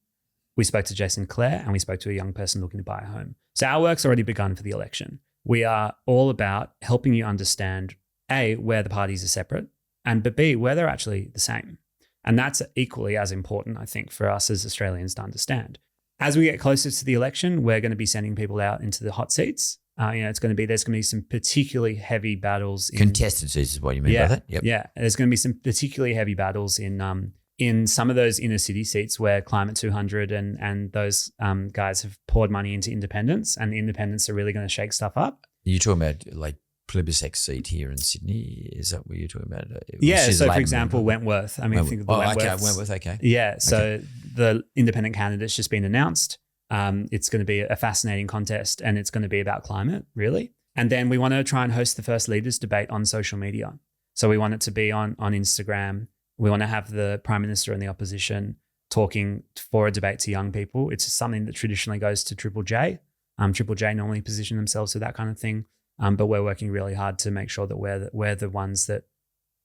we spoke to Jason Clare, and we spoke to a young person looking to buy a home. So our work's already begun for the election. We are all about helping you understand, A, where the parties are separate, and B, where they're actually the same. And that's equally as important, I think, for us as Australians to understand. As we get closer to the election, we're going to be sending people out into the hot seats. There's going to be some particularly heavy battles. Contested seats is what you mean by that? Yep. Yeah. There's going to be some particularly heavy battles in some of those inner city seats where Climate 200 and those guys have poured money into independents, and the independents are really going to shake stuff up. You're talking about like Plebiscite seat here in Sydney. Is that what you're talking about? Yeah. So, for example, Wentworth. I mean, think of the Wentworth. Wentworth. Okay. Yeah. So the independent candidate's just been announced. It's going to be a fascinating contest, and it's going to be about climate, really. And then we want to try and host the first leaders debate on social media. So we want it to be on Instagram. We want to have the Prime Minister and the opposition talking for a debate to young people. It's something that traditionally goes to Triple J. Triple J normally position themselves for that kind of thing. But we're working really hard to make sure that we're the ones that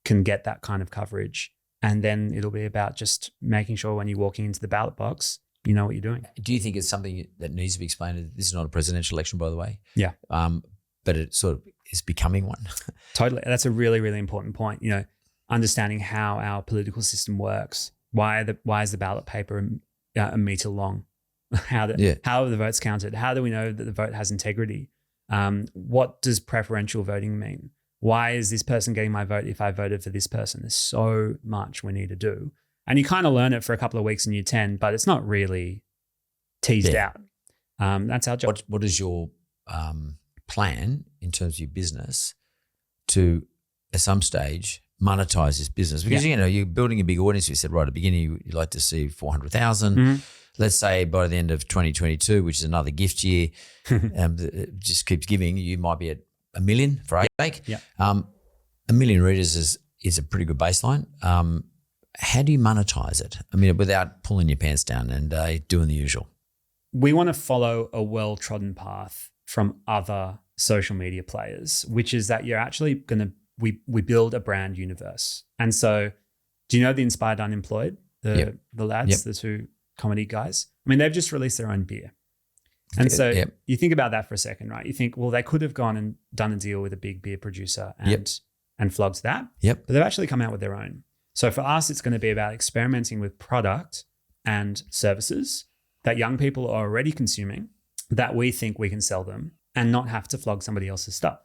can get that kind of coverage. And then it'll be about just making sure when you're walking into the ballot box, you know what you're doing. Do you think it's something that needs to be explained? This is not a presidential election, by the way. Yeah. But it sort of is becoming one. Totally. That's a really, really important point. Understanding how our political system works. Why is the ballot paper a meter long? How are the votes counted? How do we know that the vote has integrity? What does preferential voting mean? Why is this person getting my vote if I voted for this person? There's so much we need to do. And you kind of learn it for a couple of weeks in year 10, but it's not really teased out. That's our job. What is your plan in terms of your business to, at some stage, monetize this business? Because, you're building a big audience. You said right at the beginning, you'd like to see 400,000. Mm-hmm. Let's say by the end of 2022, which is another gift year, it just keeps giving, you might be at 1 million for argument's sake. Yeah. 1 million readers is a pretty good baseline. How do you monetize it? I mean, without pulling your pants down and doing the usual. We want to follow a well-trodden path from other social media players, which is that you're actually going to, we build a brand universe. And so do you know the Inspired Unemployed, the lads, the two comedy guys. I mean, they've just released their own beer. And so you think about that for a second, right? You think, well, they could have gone and done a deal with a big beer producer and flogged that. Yep. But they've actually come out with their own. So for us, it's going to be about experimenting with product and services that young people are already consuming that we think we can sell them and not have to flog somebody else's stuff.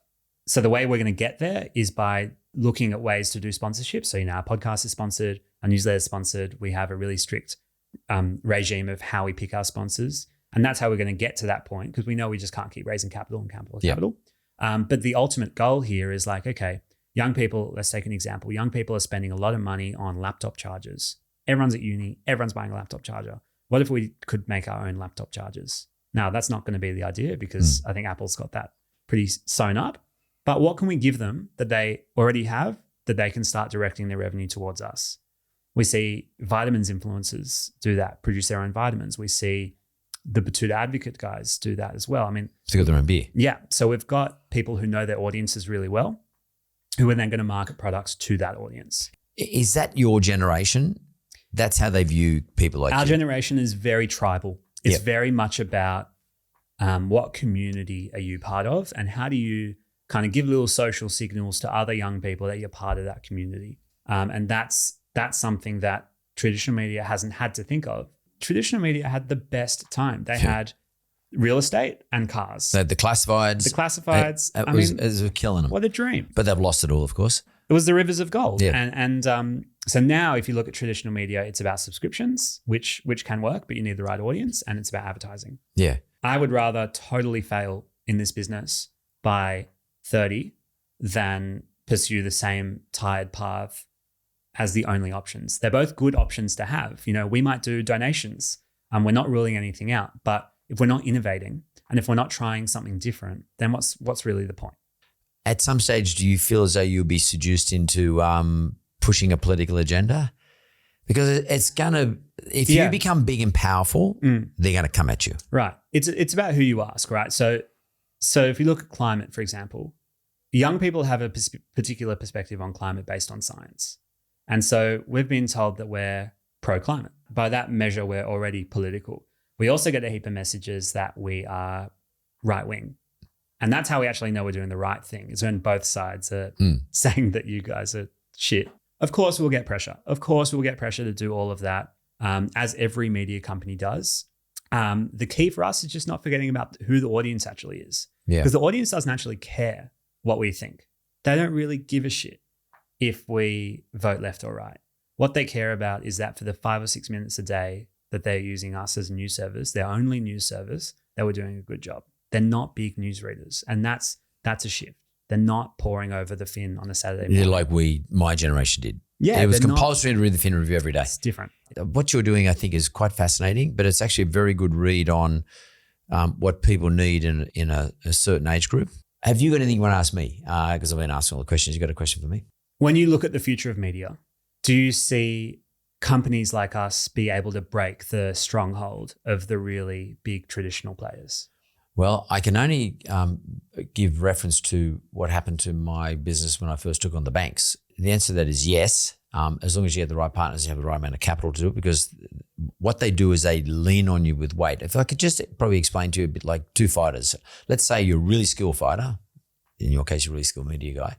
So the way we're going to get there is by looking at ways to do sponsorship. So, our podcast is sponsored, our newsletter is sponsored. We have a really strict regime of how we pick our sponsors. And that's how we're going to get to that point, because we know we just can't keep raising capital. But the ultimate goal here is like, okay, young people, let's take an example. Young people are spending a lot of money on laptop chargers. Everyone's at uni, everyone's buying a laptop charger. What if we could make our own laptop chargers? Now, that's not going to be the idea, because I think Apple's got that pretty sewn up. But what can we give them that they already have that they can start directing their revenue towards us? We see vitamins influencers do that, produce their own vitamins. We see the Batuta Advocate guys do that as well. I mean, to get their own beer. Yeah. So we've got people who know their audiences really well, who are then going to market products to that audience. Is that your generation? That's how they view people like Our you? generation is very tribal. It's very much about what community are you part of, and how do you kind of give little social signals to other young people that you're part of that community. And that's something that traditional media hasn't had to think of. Traditional media had the best time. They had real estate and cars. The classifieds. The classifieds. It was killing them. What a dream. But they've lost it all, of course. It was the rivers of gold. Yeah. And so now if you look at traditional media, it's about subscriptions, which can work, but you need the right audience, and it's about advertising. Yeah. I would rather totally fail in this business by 30 than pursue the same tired path as the only options. They're both good options to have. We might do donations. We're not ruling anything out, but if we're not innovating and if we're not trying something different, then what's really the point? At some stage, do you feel as though you'll be seduced into pushing a political agenda? Because it's going to, if you become big and powerful, they're going to come at you. Right. It's about who you ask, right? So if you look at climate, for example, young people have a particular perspective on climate based on science. And so we've been told that we're pro-climate. By that measure, we're already political. We also get a heap of messages that we are right-wing. And that's how we actually know we're doing the right thing, is when both sides are saying that you guys are shit. Of course, we'll get pressure. Of course, we'll get pressure to do all of that, as every media company does. The key for us is just not forgetting about who the audience actually is. Yeah. Because the audience doesn't actually care what we think. They don't really give a shit if we vote left or right. What they care about is that for the 5 or 6 minutes a day that they're using us as a news service, their only news service, they were doing a good job. They're not big news readers. And that's a shift. They're not poring over the Fin on a Saturday morning. Yeah, like my generation did. Yeah. It was compulsory to read the Fin Review every day. It's different. What you're doing, I think, is quite fascinating, but it's actually a very good read on what people need in a certain age group. Have you got anything you want to ask me? Because I've been asking all the questions. You got a question for me? When you look at the future of media, do you see companies like us be able to break the stronghold of the really big traditional players? Well, I can only give reference to what happened to my business when I first took on the banks. The answer to that is yes, as long as you have the right partners, you have the right amount of capital to do it, because what they do is they lean on you with weight. If I could just probably explain to you a bit like two fighters. Let's say you're a really skilled fighter. In your case, you're a really skilled media guy.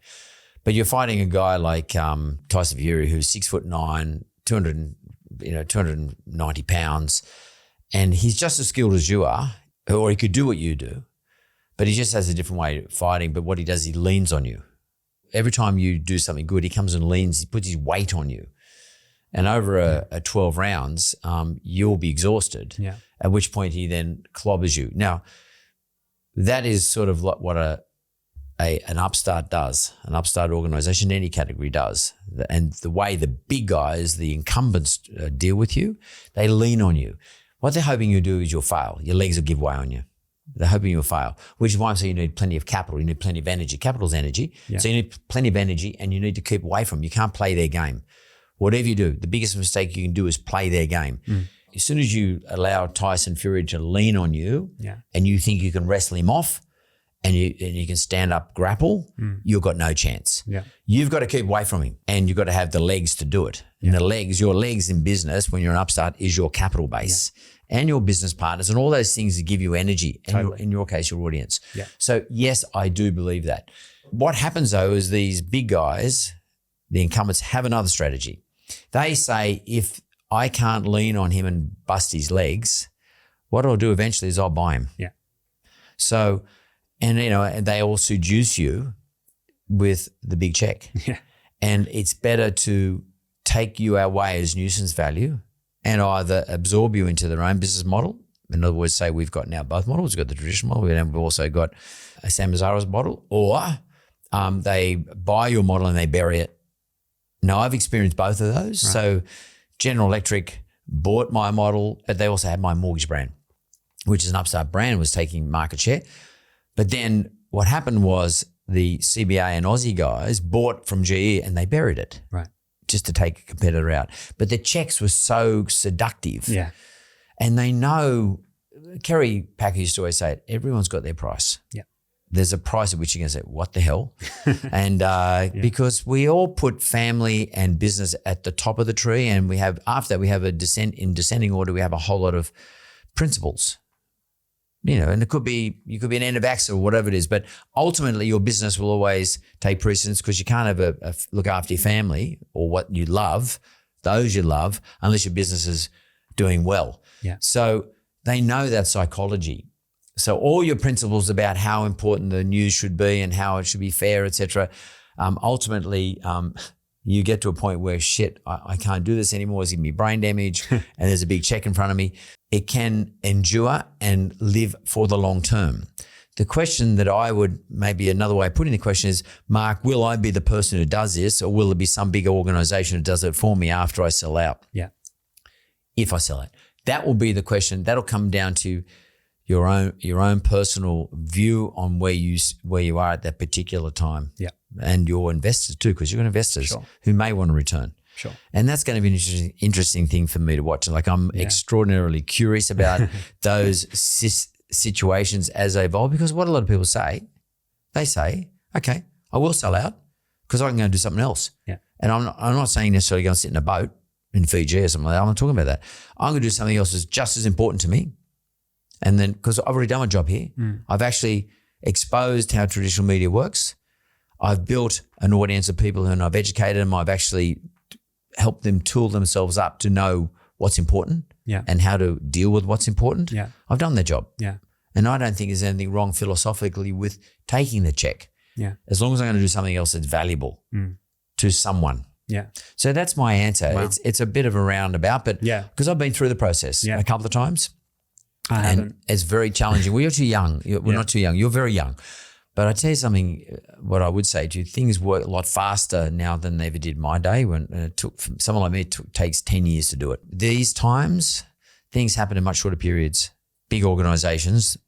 But you're fighting a guy like Tyson Fury, who's 6'9", 290 pounds, and he's just as skilled as you are, or he could do what you do, but he just has a different way of fighting. But what he does, he leans on you. Every time you do something good, he comes and leans, he puts his weight on you. And over a 12 rounds, you'll be exhausted, at which point he then clobbers you. Now, that is sort of like what an upstart does, an upstart organization, any category does. And the way the big guys, the incumbents deal with you, they lean on you. What they're hoping you do is you'll fail. Your legs will give way on you. They're hoping you'll fail, which is why I'm saying you need plenty of capital. You need plenty of energy. Capital's energy. Yeah. So you need plenty of energy, and you need to keep away from them. You can't play their game. Whatever you do, the biggest mistake you can do is play their game. As soon as you allow Tyson Fury to lean on you and you think you can wrestle him off, and you can stand up grapple, you've got no chance. Yeah. You've got to keep away from him, and you've got to have the legs to do it. And your legs in business when you're an upstart is your capital base and your business partners and all those things that give you energy, and in your case, your audience. Yeah. So yes, I do believe that. What happens though is these big guys, the incumbents, have another strategy. They say, if I can't lean on him and bust his legs, what I'll do eventually is I'll buy him. Yeah. So, and they all seduce you with the big check. Yeah. And it's better to take you away as nuisance value and either absorb you into their own business model. In other words, say we've got now both models. We've got the traditional model, and we've also got a Sam Mazzaro's model, or they buy your model and they bury it. Now, I've experienced both of those. Right. So General Electric bought my model, but they also had my mortgage brand, which is an upstart brand, was taking market share. But then what happened was the CBA and Aussie guys bought from GE and they buried it. Right. Just to take a competitor out. But the checks were so seductive. Yeah. And they know, Kerry Packer used to always say it, everyone's got their price. Yeah. There's a price at which you're going to say, what the hell? And because we all put family and business at the top of the tree, and we have, after that, we have in descending order, we have a whole lot of principles. And you could be an anti-vaxxer or whatever it is, but ultimately your business will always take precedence, because you can't have look after your family or what you love, those you love, unless your business is doing well. Yeah. So they know that psychology. So all your principles about how important the news should be and how it should be fair, etc. Ultimately, you get to a point where I can't do this anymore. It's giving me brain damage, and there's a big check in front of me. It can endure and live for the long term. The question that I would, maybe another way of putting the question is, Mark, will I be the person who does this, or will it be some bigger organization who does it for me after I sell out? Yeah. If I sell out, that will be the question. That'll come down to your own personal view on where you are at that particular time. Yeah. And your investors too, because you've got investors who may want to return. Sure. And that's going to be an interesting thing for me to watch. Like, I'm extraordinarily curious about those situations as they evolve, because what a lot of people say, they say, okay, I will sell out because I can go and do something else. Yeah. And I'm not saying necessarily go and sit in a boat in Fiji or something like that. I'm not talking about that. I'm going to do something else that's just as important to me. And then, because I've already done my job here, I've actually exposed how traditional media works. I've built an audience of people and I've educated them. I've actually helped them tool themselves up to know what's important and how to deal with what's important. Yeah. I've done their job. Yeah. And I don't think there's anything wrong philosophically with taking the check. Yeah. As long as I'm going to do something else that's valuable to someone. Yeah. So that's my answer. Wow. It's a bit of a roundabout, but because I've been through the process a couple of times. I haven't. And it's very challenging. Well, you're too young. We're not too young. You're very young. But I tell you something, what I would say to you, things work a lot faster now than they ever did in my day. When it took, for someone like me, takes 10 years to do it. These times, things happen in much shorter periods. Big organizations,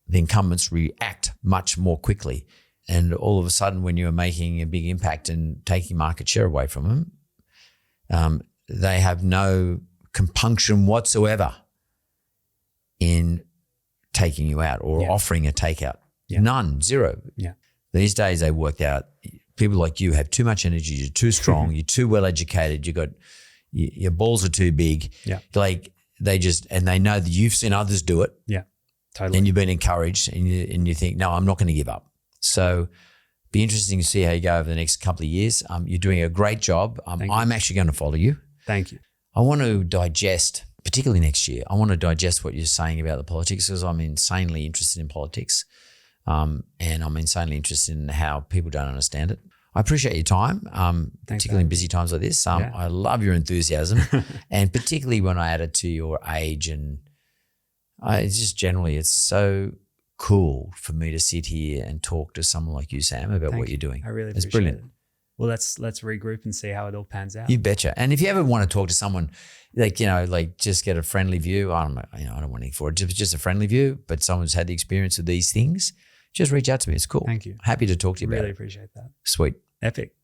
the incumbents react much more quickly. And all of a sudden, when you're making a big impact and taking market share away from them, they have no compunction whatsoever in taking you out or offering a takeout. Yeah. None, zero. Yeah. These days they worked out, people like you have too much energy, you're too strong, you're too well educated, your balls are too big. Yeah. Like and they know that you've seen others do it. Yeah, totally. And you've been encouraged and you think, no, I'm not going to give up. So be interesting to see how you go over the next couple of years. You're doing a great job. I'm actually going to follow you. Thank you. I want to digest, particularly next year, I want to digest what you're saying about the politics, because I'm insanely interested in politics. And I'm insanely interested in how people don't understand it. I appreciate your time, particularly in busy times like this. I love your enthusiasm, and particularly when I add it to your age, and it's just generally, it's so cool for me to sit here and talk to someone like you, Sam, about what you're doing. I really appreciate it's brilliant. it. Well, let's regroup and see how it all pans out. You betcha. And if you ever want to talk to someone, just get a friendly view. I don't want anything for it. Just a friendly view, but someone's had the experience of these things, just reach out to me. It's cool. Thank you. Happy to talk to you about it. Really appreciate that. Sweet. Epic.